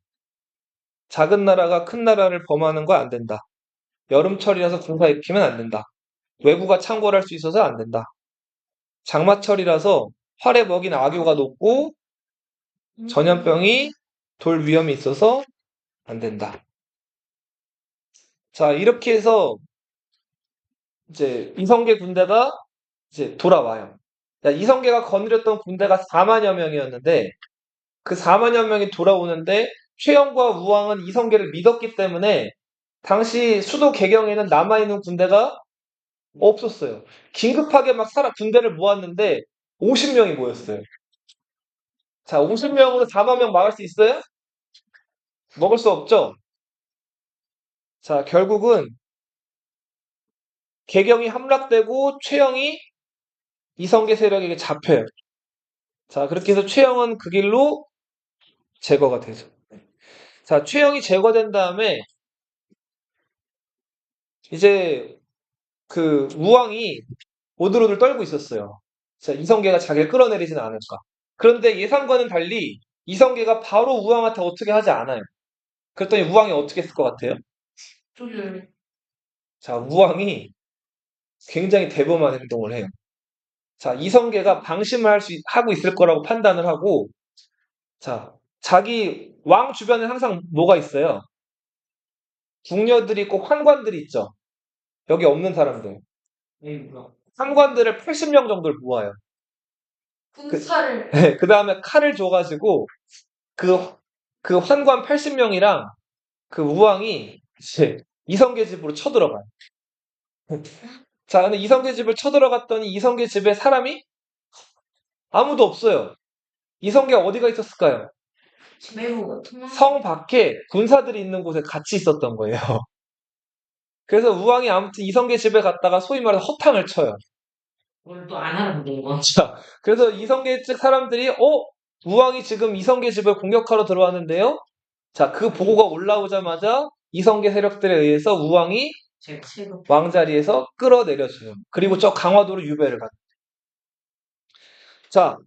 [SPEAKER 1] 작은 나라가 큰 나라를 범하는 거 안 된다. 여름철이라서 군사 입히면 안 된다. 외구가 창궐할 수 있어서 안 된다. 장마철이라서 활에 먹인 악효가 높고 전염병이 돌 위험이 있어서 안 된다. 자, 이렇게 해서 이제 이성계 군대가 이제 돌아와요. 자, 이성계가 거느렸던 군대가 4만여 명이었는데 그 4만여 명이 돌아오는데 최영과 우왕은 이성계를 믿었기 때문에 당시 수도 개경에는 남아있는 군대가 없었어요. 긴급하게 막 군대를 모았는데 50명이 모였어요. 자, 50명으로 4만 명 막을 수 있어요? 먹을 수 없죠? 자, 결국은 개경이 함락되고 최영이 이성계 세력에게 잡혀요. 자, 그렇게 해서 최영은 그 길로 제거가 되죠. 자, 최영이 제거된 다음에 이제 그 우왕이 오들오들 떨고 있었어요. 자, 이성계가 자기를 끌어내리지는 않을까. 그런데 예상과는 달리 이성계가 바로 우왕한테 어떻게 하지 않아요. 그랬더니 우왕이 어떻게 했을 것 같아요?
[SPEAKER 3] 조절.
[SPEAKER 1] 자, 우왕이 굉장히 대범한 행동을 해요. 자, 이성계가 방심을 하고 있을 거라고 판단을 하고, 자, 자기 왕 주변에 항상 뭐가 있어요? 궁녀들이 있고 환관들이 있죠. 여기 없는 사람들. 환관들을 80명 정도를 모아요.
[SPEAKER 3] 군사를.
[SPEAKER 1] 네, 그 다음에 칼을 줘가지고, 그 환관 80명이랑 그 우왕이 이제 이성계 집으로 쳐들어가요. 자, 근데 이성계 집을 쳐들어갔더니 이성계 집에 사람이 아무도 없어요. 이성계가 어디가 있었을까요?
[SPEAKER 3] 매우.
[SPEAKER 1] 성 밖에 군사들이 있는 곳에 같이 있었던 거예요. 그래서 우왕이 아무튼 이성계 집에 갔다가 소위 말해서 허탕을 쳐요.
[SPEAKER 3] 오늘 또 안 하는 거.
[SPEAKER 1] 자, 그래서 이성계 측 사람들이 우왕이 지금 이성계 집을 공격하러 들어왔는데요. 자, 그 보고가 올라오자마자 이성계 세력들에 의해서 우왕이 왕자리에서 끌어내려져요. 그리고 저 강화도로 유배를 가요. 자,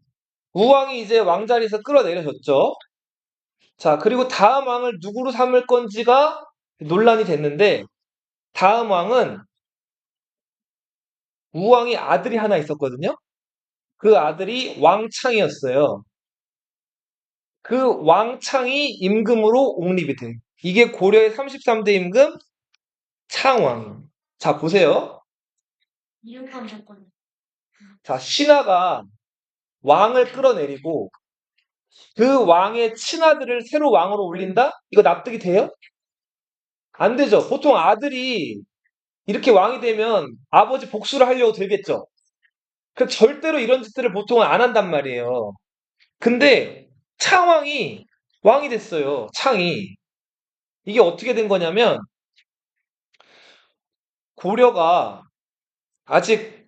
[SPEAKER 1] 우왕이 이제 왕자리에서 끌어내려졌죠. 자, 그리고 다음 왕을 누구로 삼을 건지가 논란이 됐는데, 다음 왕은 우왕이 아들이 하나 있었거든요. 그 아들이 왕창이었어요. 그 왕창이 임금으로 옹립이 돼요. 이게 고려의 33대 임금 창왕. 자, 보세요.
[SPEAKER 3] 이름판 사건.
[SPEAKER 1] 자, 신하가 왕을 끌어내리고 그 왕의 친아들을 새로 왕으로 올린다? 이거 납득이 돼요? 안 되죠. 보통 아들이 이렇게 왕이 되면 아버지 복수를 하려고 들겠죠. 그 절대로 이런 짓들을 보통은 안 한단 말이에요. 근데 창왕이 왕이 됐어요. 창이. 이게 어떻게 된 거냐면 고려가 아직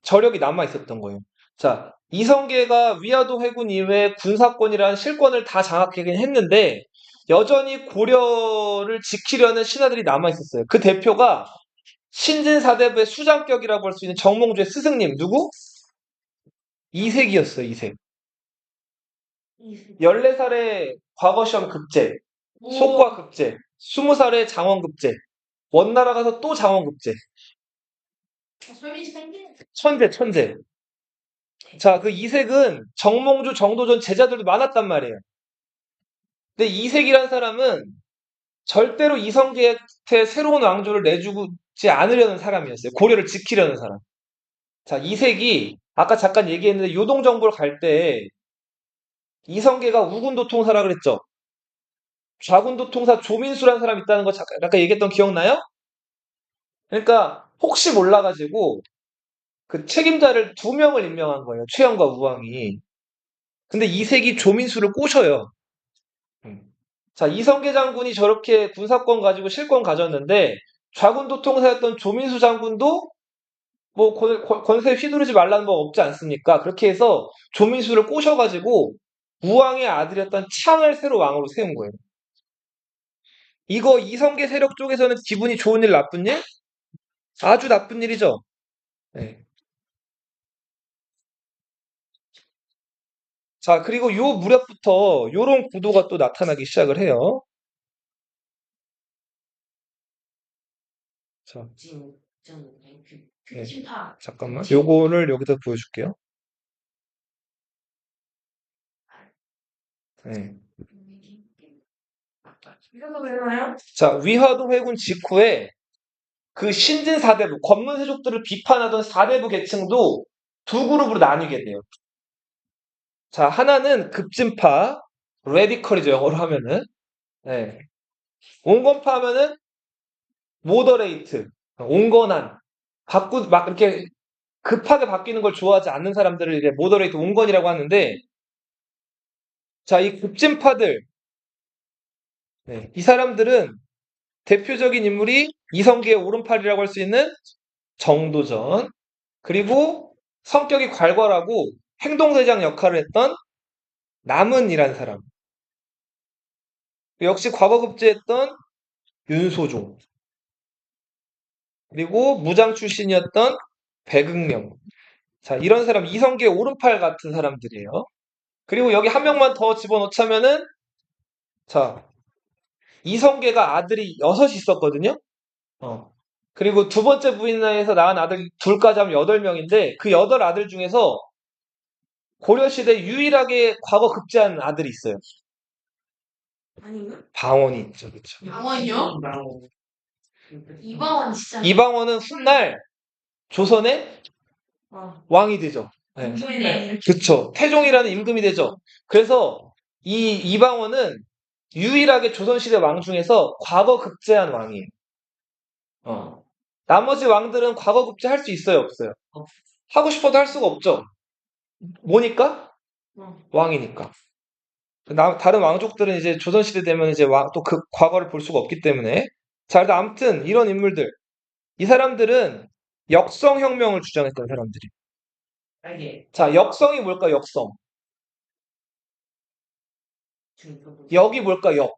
[SPEAKER 1] 저력이 남아 있었던 거예요. 자, 이성계가 위화도 회군 이후에 군사권이라는 실권을 다 장악하긴 했는데 여전히 고려를 지키려는 신하들이 남아 있었어요. 그 대표가 신진사대부의 수장격이라고 할 수 있는 정몽주의 스승님 누구? 이색이었어요. 이색. 14살에 과거시험 급제, 속과 급제, 20살에 장원 급제, 원나라 가서 또 장원 급제. 천재, 천재. 자, 그 이색은 정몽주, 정도전 제자들도 많았단 말이에요. 근데 이색이란 사람은 절대로 이성계한테 새로운 왕조를 내주지 않으려는 사람이었어요. 고려를 지키려는 사람. 자, 이색이 아까 잠깐 얘기했는데 요동정보를 갈 때 이성계가 우군도통사라 그랬죠. 좌군도통사 조민수라는 사람이 있다는 거 잠깐 아까 얘기했던 기억나요? 그러니까 혹시 몰라가지고 그 책임자를 2명을 임명한 거예요. 최영과 우왕이. 근데 이색이 조민수를 꼬셔요. 자, 이성계 장군이 저렇게 군사권 가지고 실권 가졌는데 좌군도통사였던 조민수 장군도 뭐 권세 휘두르지 말라는 법 없지 않습니까? 그렇게 해서 조민수를 꼬셔가지고 우왕의 아들이었던 창을 새로 왕으로 세운 거예요. 이거 이성계 세력 쪽에서는 기분이 좋은 일, 나쁜 일? 아주 나쁜 일이죠. 네. 자, 그리고 요 무렵부터 요런 구도가 또 나타나기 시작을 해요. 자, 네,
[SPEAKER 3] 파
[SPEAKER 1] 잠깐만. 요거를 여기다 보여줄게요. 네.
[SPEAKER 3] 이거도 되나요?
[SPEAKER 1] 자, 위화도 회군 직후에 그 신진 사대부, 검문세족들을 비판하던 사대부 계층도 두 그룹으로 나뉘게 돼요. 자, 하나는 급진파, 레디컬이죠, 영어로 하면은. 네. 온건파 하면은 모더레이트, 온건한, 막 이렇게 급하게 바뀌는 걸 좋아하지 않는 사람들을 이제 모더레이트, 온건이라고 하는데, 자, 이 급진파들, 네, 이 사람들은 대표적인 인물이 이성계의 오른팔이라고 할 수 있는 정도전, 그리고 성격이 괄괄하고 행동대장 역할을 했던 남은이라는 사람, 역시 과거급제했던 윤소종, 그리고 무장 출신이었던 백응명. 자, 이런 사람, 이성계의 오른팔 같은 사람들이에요. 그리고 여기 한 명만 더 집어넣자면은, 자, 이성계가 아들이 6이 있었거든요. 그리고 두 번째 부인에서 낳은 아들 둘까지 하면 8명인데, 그 8아들 중에서 고려시대 유일하게 과거 급제한 아들이 있어요.
[SPEAKER 3] 아닌가?
[SPEAKER 1] 방언이 있죠, 그쵸.
[SPEAKER 3] 방언이요? 이방원 진짜.
[SPEAKER 1] 이방원은 훗날 조선의 왕이 되죠. 네.
[SPEAKER 3] 임금이네.
[SPEAKER 1] 그쵸. 태종이라는 임금이 되죠. 그래서 이 이방원은 유일하게 조선시대 왕 중에서 과거 급제한 왕이에요. 나머지 왕들은 과거 급제할 수 있어요, 없어요? 하고 싶어도 할 수가 없죠. 뭐니까? 왕이니까. 다른 왕족들은 이제 조선시대 되면 이제 또 그 과거를 볼 수가 없기 때문에. 자, 일단 아무튼 이런 인물들. 이 사람들은 역성혁명을 주장했던 사람들이.
[SPEAKER 3] 알게.
[SPEAKER 1] 자, 역성이 뭘까, 역성? 역이 뭘까, 역?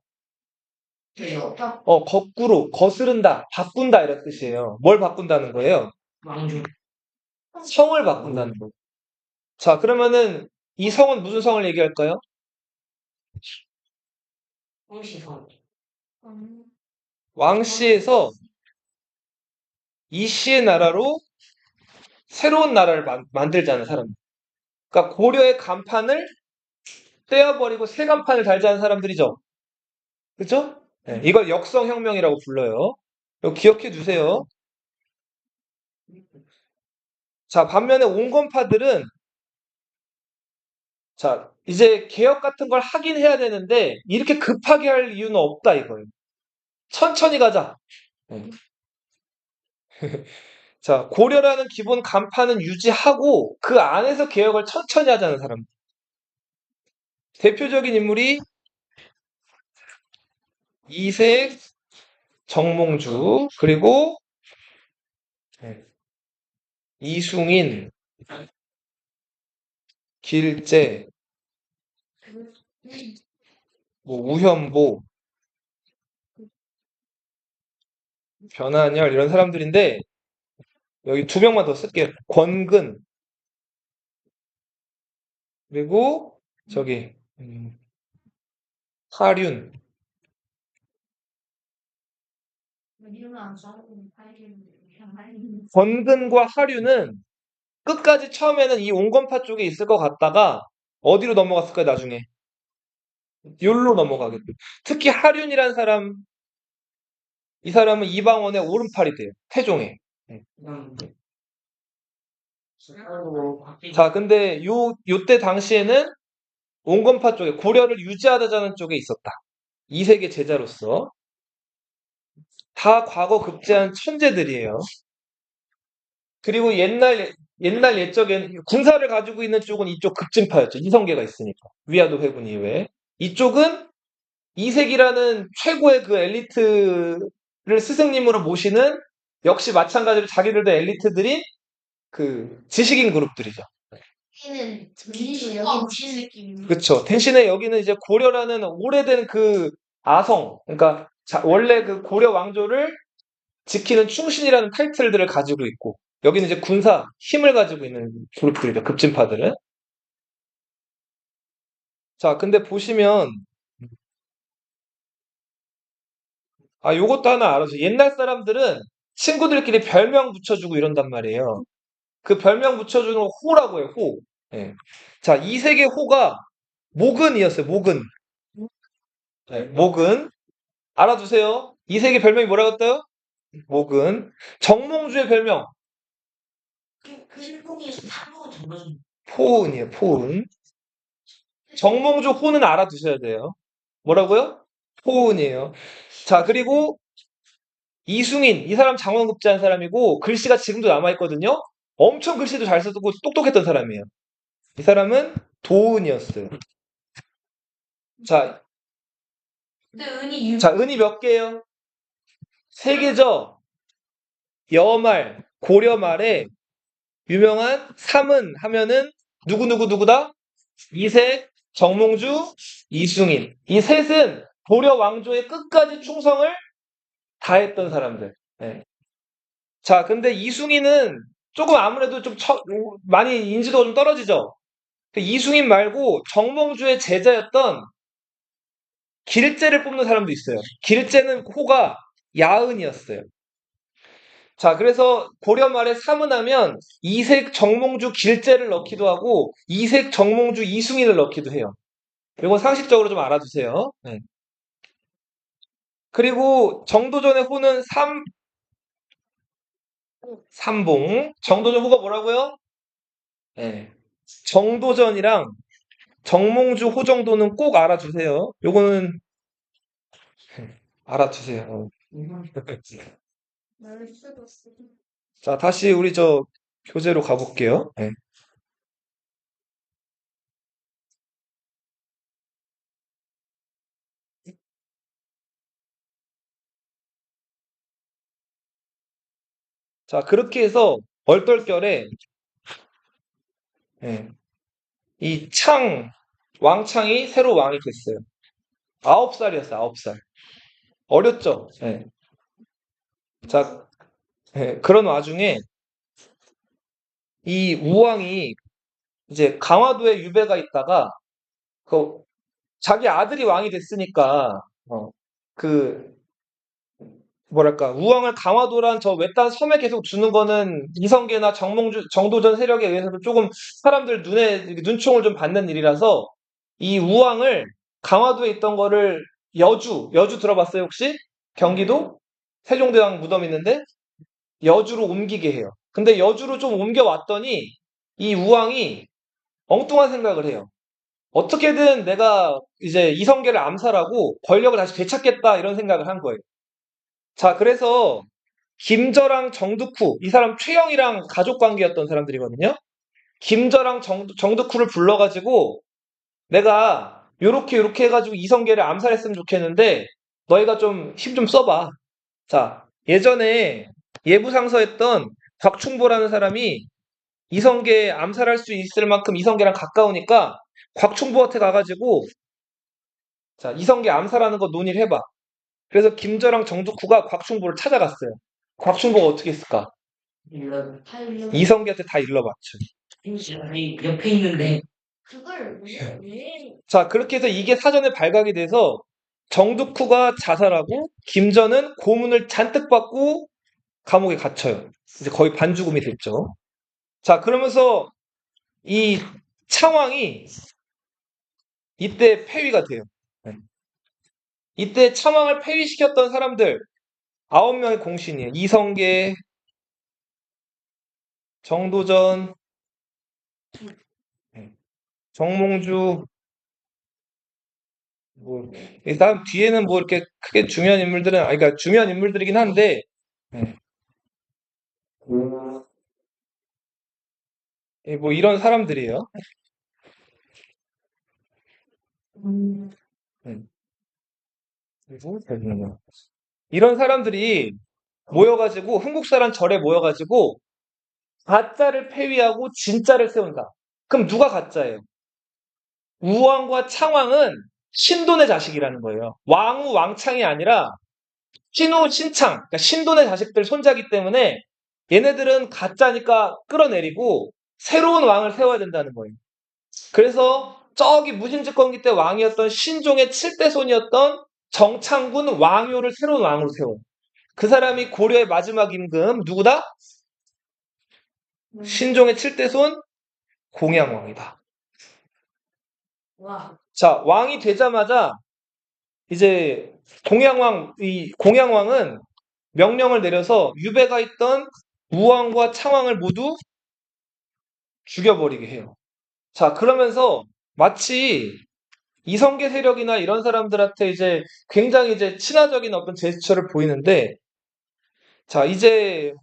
[SPEAKER 1] 거꾸로, 거스른다, 바꾼다, 이런 뜻이에요. 뭘 바꾼다는 거예요?
[SPEAKER 3] 왕중.
[SPEAKER 1] 성을 바꾼다는 거. 자, 그러면은 이 성은 무슨 성을 얘기할까요?
[SPEAKER 3] 홍시성.
[SPEAKER 1] 왕씨에서 이씨의 나라로 새로운 나라를 만들자는 사람. 그러니까 고려의 간판을 떼어버리고 새 간판을 달자는 사람들이죠. 그죠? 네, 이걸 역성혁명이라고 불러요. 이거 기억해 두세요. 자, 반면에 온건파들은 자, 이제 개혁 같은 걸 하긴 해야 되는데 이렇게 급하게 할 이유는 없다 이거예요. 천천히 가자. 네. 자, 고려라는 기본 간판은 유지하고 그 안에서 개혁을 천천히 하자는 사람. 대표적인 인물이 이색, 정몽주, 그리고 네, 이숭인, 길재, 뭐 우현보, 변한열 이런 사람들인데 여기 2명만 더 쓸게요. 권근, 그리고 저기 하륜. 권근과 하륜은 끝까지 처음에는 이 온건파 쪽에 있을 것 같다가 어디로 넘어갔을까요, 나중에? 욜로 넘어가겠죠. 특히 하륜이라는 사람, 이 사람은 이방원의 오른팔이 돼요. 태종의. 자, 근데 요때 당시에는 온건파 쪽에 고려를 유지하자는 쪽에 있었다. 이색의 제자로서 다 과거 급제한 천재들이에요. 그리고 옛날 옛적엔 군사를 가지고 있는 쪽은 이쪽 급진파였죠. 이성계가 있으니까. 위화도 회군 이외에. 이쪽은 이색이라는 최고의 그 엘리트를 스승님으로 모시는 역시 마찬가지로 자기들도 엘리트들인 그 지식인 그룹들이죠.
[SPEAKER 2] 여기는 전리도 여기 무슨 느낌이에요?
[SPEAKER 1] 그렇죠. 대신에 여기는 이제 고려라는 오래된 그 아성, 그러니까 원래 그 고려 왕조를 지키는 충신이라는 타이틀들을 가지고 있고 여기는 이제 군사 힘을 가지고 있는 그룹들이죠. 급진파들은. 자, 근데 보시면, 요것도 하나 알아서. 옛날 사람들은 친구들끼리 별명 붙여주고 이런단 말이에요. 그 별명 붙여주는 거 호라고 해요, 호. 예. 자, 이색의 호가 모근이었어요, 모근. 네, 모근. 알아두세요. 이색의 별명이 뭐라고 했어요? 모근. 정몽주의 별명,
[SPEAKER 3] 그 실폭이 사고 저는
[SPEAKER 1] 포은이에요, 포은. 정몽주 호는 알아두셔야 돼요. 뭐라고요? 포은이에요. 자, 그리고 이승인, 이 사람 장원급제한 사람이고, 글씨가 지금도 남아있거든요? 엄청 글씨도 잘 쓰고 똑똑했던 사람이에요. 이 사람은 도은이었어요. 자,
[SPEAKER 3] 근데 은이
[SPEAKER 1] 자, 은이 몇 개예요? 세 개죠? 여말, 고려말에 유명한 삼은 하면은 누구누구누구다? 이색, 정몽주, 이승인. 이 셋은 고려 왕조의 끝까지 충성을 다했던 사람들. 네. 자, 근데 이승인은 조금 아무래도 좀 많이 인지도가 좀 떨어지죠? 그 이승인 말고 정몽주의 제자였던 길재를 뽑는 사람도 있어요. 길재는 호가 야은이었어요. 자, 그래서 고려 말에 삼은하면 이색 정몽주 길재를 넣기도 하고 이색 정몽주 이승인을 넣기도 해요. 이건 상식적으로 좀 알아두세요. 네. 그리고 정도전의 호는 삼봉. 정도전 호가 뭐라고요? 네. 정도전이랑 정몽주 호 정도는 꼭 알아두세요. 요거는 알아두세요.
[SPEAKER 2] 말 수도 없어.
[SPEAKER 1] 자, 다시 우리 교재로 가볼게요. 네. 자, 그렇게 해서 얼떨결에 예, 이 왕창이 새로 왕이 됐어요. 9살이었어요, 9살. 어렸죠? 예. 자, 그런 와중에 이 우왕이 이제 강화도에 유배가 있다가 그 자기 아들이 왕이 됐으니까 그 뭐랄까 우왕을 강화도란 저 외딴 섬에 계속 두는 거는 이성계나 정도전 세력에 의해서도 조금 사람들 눈총을 좀 받는 일이라서 이 우왕을 강화도에 있던 거를 여주 들어봤어요 혹시? 경기도? 세종대왕 무덤 있는데 여주로 옮기게 해요. 근데 여주로 좀 옮겨왔더니 이 우왕이 엉뚱한 생각을 해요. 어떻게든 내가 이제 이성계를 암살하고 권력을 다시 되찾겠다 이런 생각을 한 거예요. 자, 그래서 김저랑 정득후, 이 사람 최영이랑 가족 관계였던 사람들이거든요. 김저랑 정득후를 불러가지고 내가 요렇게 해가지고 이성계를 암살했으면 좋겠는데 너희가 좀 힘 좀 써봐. 자, 예전에 예부상서했던 곽충보라는 사람이 이성계 암살할 수 있을 만큼 이성계랑 가까우니까 곽충보한테 가가지고 자, 이성계 암살하는 거 논의를 해봐. 그래서 김저랑 정득후가 곽충보를 찾아갔어요. 곽충보가 어떻게 했을까?
[SPEAKER 3] 이런
[SPEAKER 2] 다 일러.
[SPEAKER 1] 이성계한테 다 일러봤죠.
[SPEAKER 3] 아니 옆에 있는데
[SPEAKER 2] 그걸 왜?
[SPEAKER 1] 자, 그렇게 해서 이게 사전에 발각이 돼서 정득후가 자살하고 김전은 고문을 잔뜩 받고 감옥에 갇혀요. 이제 거의 반죽음이 됐죠. 자, 그러면서 이 창왕이 이때 폐위가 돼요. 네. 이때 창왕을 폐위시켰던 사람들 9명의 공신이에요. 이성계, 정도전, 네. 정몽주, 이 다음 뒤에는 뭐 이렇게 크게 중요한 인물들은, 그러니까 중요한 인물들이긴 한데, 네. 뭐 이런 사람들이에요. 네. 이런 사람들이 모여가지고, 흥국사란 절에 모여가지고, 가짜를 폐위하고 진짜를 세운다. 그럼 누가 가짜예요? 우왕과 창왕은 신돈의 자식이라는 거예요. 왕우, 왕창이 아니라 신우, 신창, 그러니까 신돈의 자식들 손자기 때문에 얘네들은 가짜니까 끌어내리고 새로운 왕을 세워야 된다는 거예요. 그래서 저기 무신직건기 때 왕이었던 신종의 7대 손이었던 정창군 왕효를 새로운 왕으로 세워요. 그 사람이 고려의 마지막 임금 누구다? 신종의 7대 손 공양왕이다.
[SPEAKER 3] 와,
[SPEAKER 1] 자, 왕이 되자마자 이제 이 공양왕은 명령을 내려서 유배가 있던 우왕과 창왕을 모두 죽여버리게 해요. 자, 그러면서 마치 이성계 세력이나 이런 사람들한테 이제 굉장히 이제 친화적인 어떤 제스처를 보이는데, 자, 이제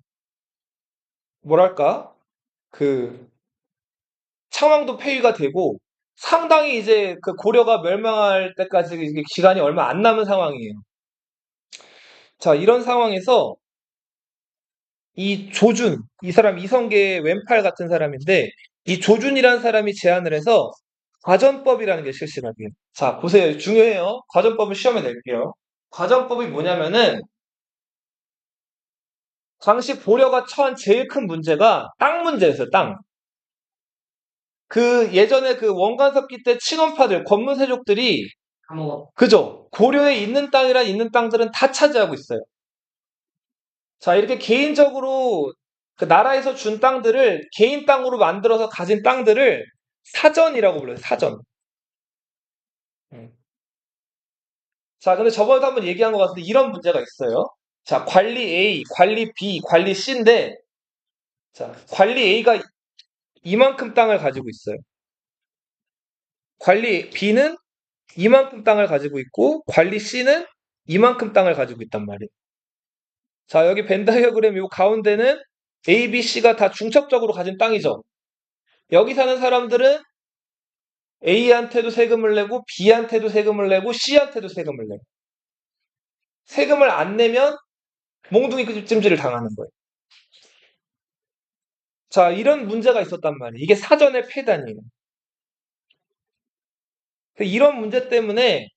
[SPEAKER 1] 뭐랄까, 그 창왕도 폐위가 되고 상당히 이제 그 고려가 멸망할 때까지 이게 기간이 얼마 안 남은 상황이에요. 자, 이런 상황에서 이 조준, 이 사람 이성계의 왼팔 같은 사람인데, 이 조준이라는 사람이 제안을 해서 과전법이라는 게 실시가 돼요. 자, 보세요. 중요해요. 과전법을 시험에 낼게요. 과전법이 뭐냐면은, 당시 고려가 처한 제일 큰 문제가 땅 문제였어요, 땅. 그 예전에 그 원관섭기 때 친원파들, 권문세족들이,
[SPEAKER 3] 아무
[SPEAKER 1] 그죠? 고려에 있는 땅들은 다 차지하고 있어요. 자, 이렇게 개인적으로 그 나라에서 준 땅들을 개인 땅으로 만들어서 가진 땅들을 사전이라고 불러요. 사전. 음. 자, 근데 저번에도 한번 얘기한 것 같은데 이런 문제가 있어요. 자, 관리 A, 관리 B, 관리 C인데, 자, 관리 A가 이만큼 땅을 가지고 있어요. 관리 B는 이만큼 땅을 가지고 있고, 관리 C는 이만큼 땅을 가지고 있단 말이에요. 자, 여기 벤 다이어그램 요 가운데는 A, B, C가 다 중첩적으로 가진 땅이죠. 여기 사는 사람들은 A한테도 세금을 내고 B한테도 세금을 내고 C한테도 세금을 내고 세금을 안 내면 몽둥이 찜질을 당하는 거예요. 자, 이런 문제가 있었단 말이에요. 이게 사전의 폐단이에요. 이런 문제 때문에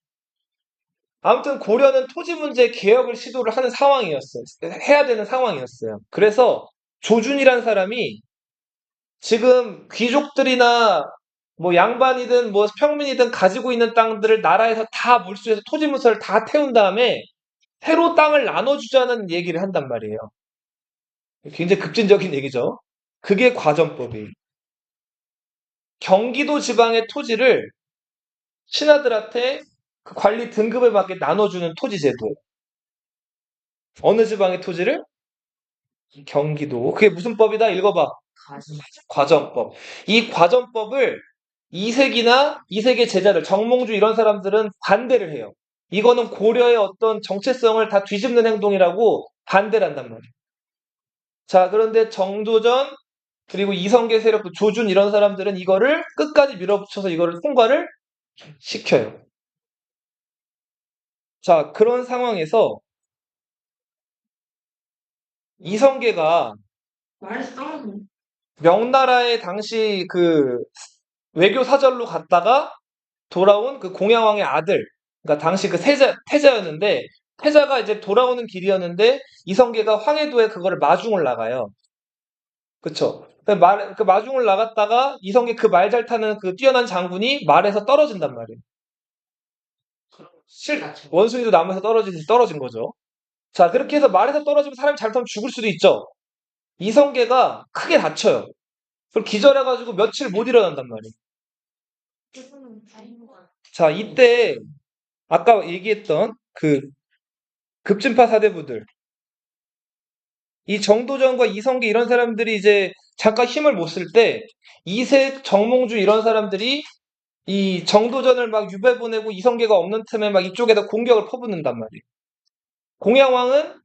[SPEAKER 1] 아무튼 고려는 토지 문제 개혁을 시도를 하는 상황이었어요. 해야 되는 상황이었어요. 그래서 조준이란 사람이 지금 귀족들이나 뭐 양반이든 뭐 평민이든 가지고 있는 땅들을 나라에서 다 몰수해서 토지 문서를 다 태운 다음에 새로 땅을 나눠주자는 얘기를 한단 말이에요. 굉장히 급진적인 얘기죠. 그게 과전법이에요. 경기도 지방의 토지를 신하들한테 그 관리 등급에 맞게 나눠주는 토지 제도예요. 어느 지방의 토지를? 경기도. 그게 무슨 법이다? 읽어봐.
[SPEAKER 3] 가지.
[SPEAKER 1] 과전법. 이 과전법을 이색이나 이색의 제자들, 정몽주 이런 사람들은 반대를 해요. 이거는 고려의 어떤 정체성을 다 뒤집는 행동이라고 반대를 한단 말이에요. 자, 그런데 정도전, 그리고 이성계 세력, 조준 이런 사람들은 이거를 끝까지 밀어붙여서 이거를 통과를 시켜요. 자, 그런 상황에서 이성계가
[SPEAKER 3] 말해서 까먹네.
[SPEAKER 1] 명나라의 당시 그 외교 사절로 갔다가 돌아온 그 공양왕의 아들, 그러니까 당시 그 태자였는데, 태자가 이제 돌아오는 길이었는데 이성계가 황해도에 그거를 마중을 나가요. 그쵸? 그 마중을 나갔다가 이성계 그 말 잘 타는 그 뛰어난 장군이 말에서 떨어진단 말이에요. 원숭이도 나무에서 떨어지듯이 떨어진 거죠. 자, 그렇게 해서 말에서 떨어지면 사람이 잘못하면 죽을 수도 있죠. 이성계가 크게 다쳐요. 그걸 기절해가지고 며칠 못 일어난단 말이에요.
[SPEAKER 3] 조금은 다른 거 같아.
[SPEAKER 1] 자, 이때 아까 얘기했던 그 급진파 사대부들, 이 정도전과 이성계 이런 사람들이 이제 잠깐 힘을 못 쓸 때 이색, 정몽주 이런 사람들이 이 정도전을 막 유배 보내고 이성계가 없는 틈에 막 이쪽에다 공격을 퍼붓는단 말이에요. 공양왕은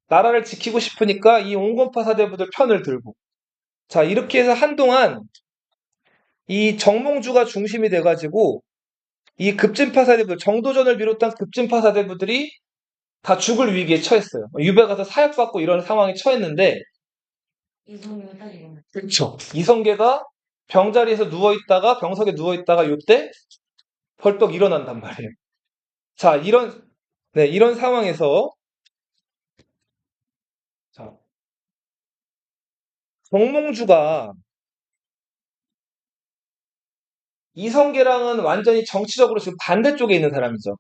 [SPEAKER 1] 나라를 지키고 싶으니까 이 온건파 사대부들 편을 들고, 자, 이렇게 해서 한동안 이 정몽주가 중심이 돼가지고 이 급진파 사대부들, 정도전을 비롯한 급진파 사대부들이 다 죽을 위기에 처했어요. 유배 가서 사약받고 이런 상황에 처했는데,
[SPEAKER 3] 이성이 딱 이런 거.
[SPEAKER 1] 그렇죠. 이성계가 병자리에서 누워있다가 병석에 누워있다가 요때 벌떡 일어난단 말이에요. 자, 이런 상황에서 자, 정몽주가 이성계랑은 완전히 정치적으로 지금 반대쪽에 있는 사람이죠.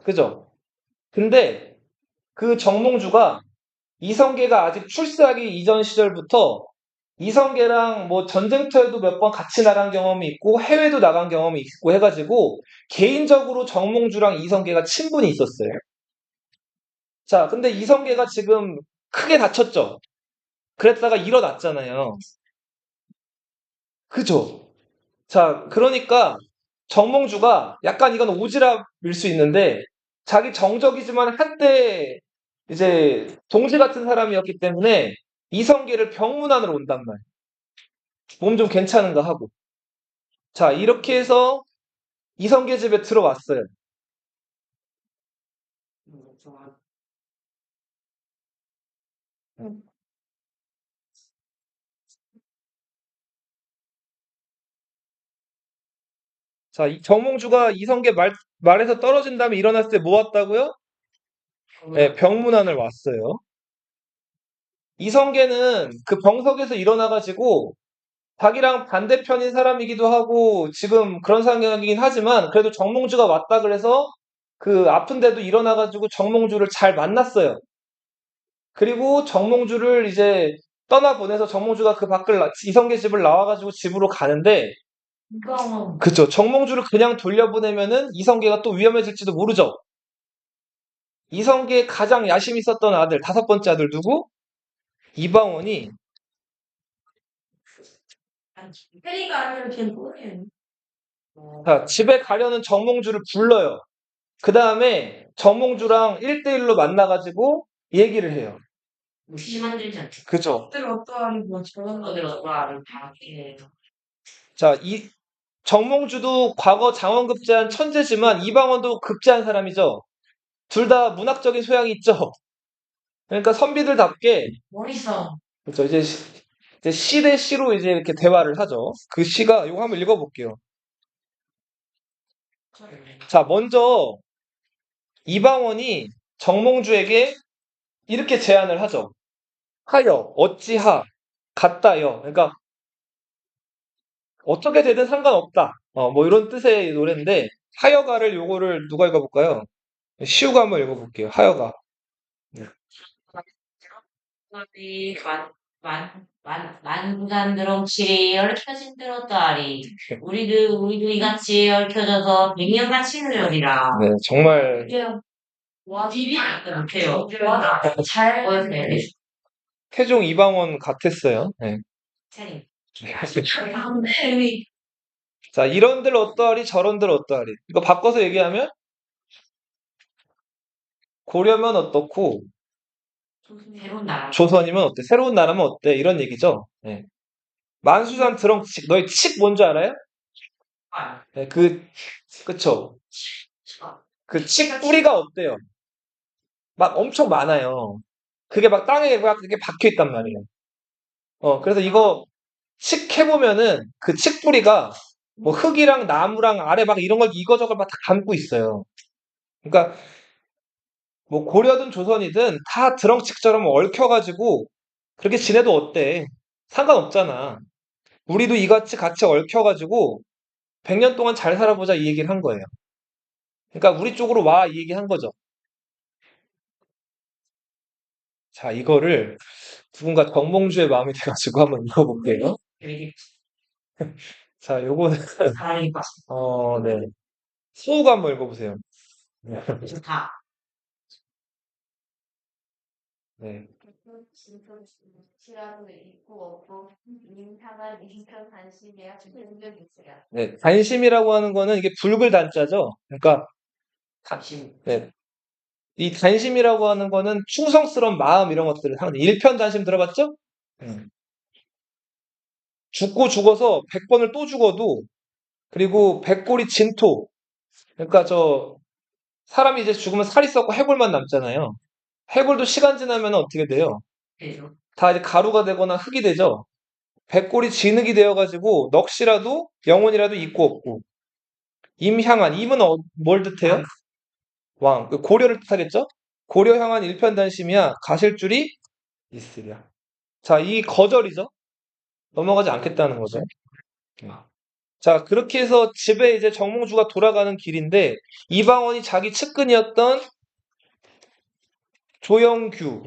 [SPEAKER 1] 그죠? 근데 그 정몽주가 이성계가 아직 출세하기 이전 시절부터 이성계랑 뭐 전쟁터에도 몇 번 같이 나간 경험이 있고 해외도 나간 경험이 있고 해가지고 개인적으로 정몽주랑 이성계가 친분이 있었어요. 자, 근데 이성계가 지금 크게 다쳤죠. 그랬다가 일어났잖아요. 그죠? 자, 그러니까 정몽주가 약간 이건 오지랖일 수 있는데 자기 정적이지만 한때 이제 동지 같은 사람이었기 때문에 이성계를 병문안으로 온단 말이에요. 몸 좀 괜찮은가 하고. 자, 이렇게 해서 이성계 집에 들어왔어요. 자, 정몽주가 이성계 말에서 떨어진 다음에 일어났을 때 뭐 왔다고요? 네, 병문안을 왔어요. 이성계는 그 병석에서 일어나가지고 자기랑 반대편인 사람이기도 하고 지금 그런 상황이긴 하지만 그래도 정몽주가 왔다 그래서 그 아픈데도 일어나가지고 정몽주를 잘 만났어요. 그리고 정몽주를 이제 떠나보내서 정몽주가 그 밖을 이성계 집을 나와가지고 집으로 가는데
[SPEAKER 3] 이방원.
[SPEAKER 1] 그쵸. 정몽주를 그냥 돌려보내면은 이성계가 또 위험해질지도 모르죠. 이성계의 가장 야심 있었던 아들, 다섯 번째 아들 누구? 이방원이
[SPEAKER 3] 페리가 아니라 그냥 뭐예요?
[SPEAKER 1] 자, 집에 가려는 정몽주를 불러요. 그 다음에 정몽주랑 1대1로 만나가지고 얘기를 해요.
[SPEAKER 3] 무시만들지 않죠.
[SPEAKER 1] 그죠?
[SPEAKER 3] 들 어떠한 뭐 저런 것들 어떠한 다 이렇게
[SPEAKER 1] 자, 이 정몽주도 과거 장원급제한 천재지만 이방원도 급제한 사람이죠. 둘 다 문학적인 소양이 있죠. 그러니까 선비들답게
[SPEAKER 3] 머리써.
[SPEAKER 1] 그렇죠. 이제 시 대 시로 이제 이렇게 대화를 하죠. 그 시가 이거 한번 읽어볼게요. 자, 먼저 이방원이 정몽주에게 이렇게 제안을 하죠. 하여 어찌하 같다여. 그러니까 어떻게 되든 상관없다. 뭐 이런 뜻의 노래인데 하여가를 요거를 누가 읽어볼까요? 시우가 한번 읽어볼게요. 하여가. 네.
[SPEAKER 3] 만부산들 옥실이 얽혀진 들었다리 우리도 이같이 얽혀져서 백년같이 늘으리라.
[SPEAKER 1] 네, 정말
[SPEAKER 3] 와 비비 못해요. 잘 보였네.
[SPEAKER 1] 태종 이방원 같았어요. 네.
[SPEAKER 3] 차림.
[SPEAKER 1] 자, 이런들 어떠하리 저런들 어떠하리. 이거 바꿔서 얘기하면 고려면 어떻고
[SPEAKER 3] 새로운 나라.
[SPEAKER 1] 조선이면 어때? 새로운 나라면 어때? 이런 얘기죠. 네. 만수산 드렁치 너희 칡 뭔지 알아요? 네, 그쵸. 그 칡 뿌리가 어때요? 막 엄청 많아요. 그게 막 땅에 막 이렇게 박혀 있단 말이에요. 그래서 이거 칡 해보면은 그 칡 뿌리가 뭐 흙이랑 나무랑 아래 막 이런 걸 이거저걸 막 다 감고 있어요. 그러니까 뭐 고려든 조선이든 다 드렁치처럼 얽혀가지고 그렇게 지내도 어때? 상관없잖아. 우리도 이같이 같이 얽혀가지고 100년 동안 잘 살아보자 이 얘기를 한 거예요. 그러니까 우리 쪽으로 와 이 얘기 한 거죠. 자, 이거를 누군가 정몽주의 마음이 돼가지고 한번 읽어볼게요. 자, 요거는 네. 소우가 한번 읽어보세요.
[SPEAKER 3] 좋다.
[SPEAKER 1] 네.
[SPEAKER 2] 지라도 있고 없고 인사가 인사 관심이야 충분히 있어요.
[SPEAKER 1] 네, 단심이라고 하는 거는 이게 붉을 단자죠. 그러니까 네. 이 단심이라고 하는 거는 충성스러운 마음 이런 것들을 상징. 일편단심 들어봤죠? 죽고 죽어서 100번을 또 죽어도 그리고 백골이 진토. 그러니까 사람이 이제 죽으면 살이 썩고 해골만 남잖아요. 해골도 시간 지나면 어떻게 돼요? 다 이제 가루가 되거나 흙이 되죠. 백골이 진흙이 되어가지고 넋이라도 영혼이라도 있고 없고. 임향한 임은 뭘 뜻해요? 왕. 고려를 뜻하겠죠? 고려 향한 일편단심이야 가실줄이 있으랴. 자, 이 거절이죠. 넘어가지 않겠다는 거죠. 자, 그렇게 해서 집에 이제 정몽주가 돌아가는 길인데, 이방원이 자기 측근이었던 조영규,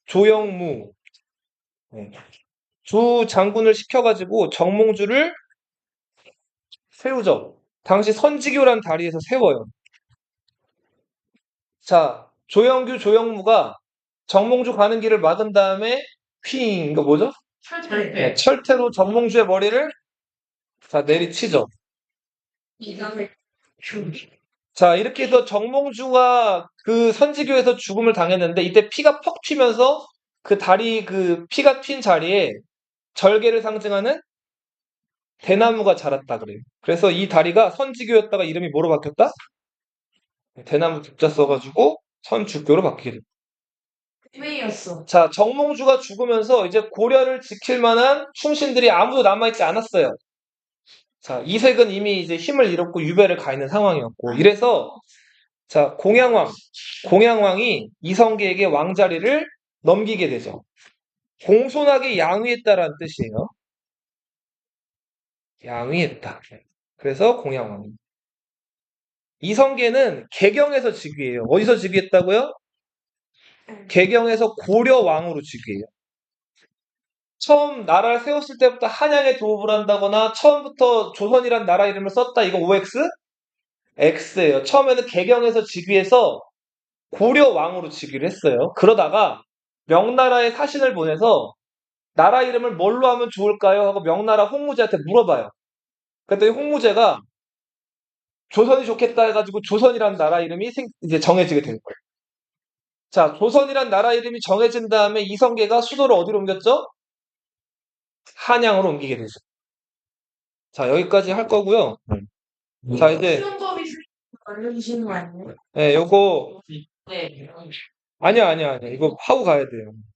[SPEAKER 1] 조영무, 네, 두 장군을 시켜가지고 정몽주를 세우죠. 당시 선지교란 다리에서 세워요. 자, 조영규, 조영무가 정몽주 가는 길을 막은 다음에 휘, 이거 뭐죠? 네, 철퇴로 정몽주의 머리를 자 내리치죠.
[SPEAKER 3] 이감을
[SPEAKER 1] 자, 이렇게 해서 정몽주가 그 선지교에서 죽음을 당했는데 이때 피가 퍽 튀면서 그 다리 그 피가 튄 자리에 절개를 상징하는 대나무가 자랐다 그래요. 그래서 이 다리가 선지교였다가 이름이 뭐로 바뀌었다? 대나무 득자 써가지고 선주교로 바뀌게 됩니다.
[SPEAKER 3] 회의였어.
[SPEAKER 1] 자, 정몽주가 죽으면서 이제 고려를 지킬 만한 충신들이 아무도 남아있지 않았어요. 자, 이색은 이미 이제 힘을 잃었고 유배를 가 있는 상황이었고 이래서 자, 공양왕이 이성계에게 왕자리를 넘기게 되죠. 공손하게 양위했다라는 뜻이에요. 양위했다. 그래서 공양왕이. 이성계는 개경에서 즉위해요. 어디서 즉위했다고요? 개경에서 고려왕으로 즉위해요. 처음 나라를 세웠을 때부터 한양에 도읍을 한다거나 처음부터 조선이란 나라 이름을 썼다. 이거 OX? X예요. 처음에는 개경에서 즉위해서 고려왕으로 즉위를 했어요. 그러다가 명나라에 사신을 보내서 나라 이름을 뭘로 하면 좋을까요? 하고 명나라 홍무제한테 물어봐요. 그랬더니 홍무제가 조선이 좋겠다 해가지고 조선이란 나라 이름이 이제 정해지게 된 거예요. 자, 조선이란 나라 이름이 정해진 다음에 이성계가 수도를 어디로 옮겼죠? 한양으로 옮기게 되죠. 자, 여기까지 할 거고요. 자, 이제
[SPEAKER 3] 수영법이 알려주시는 거 아니에요?
[SPEAKER 1] 요거
[SPEAKER 3] 네.
[SPEAKER 1] 아니야. 이거 하고 가야 돼요.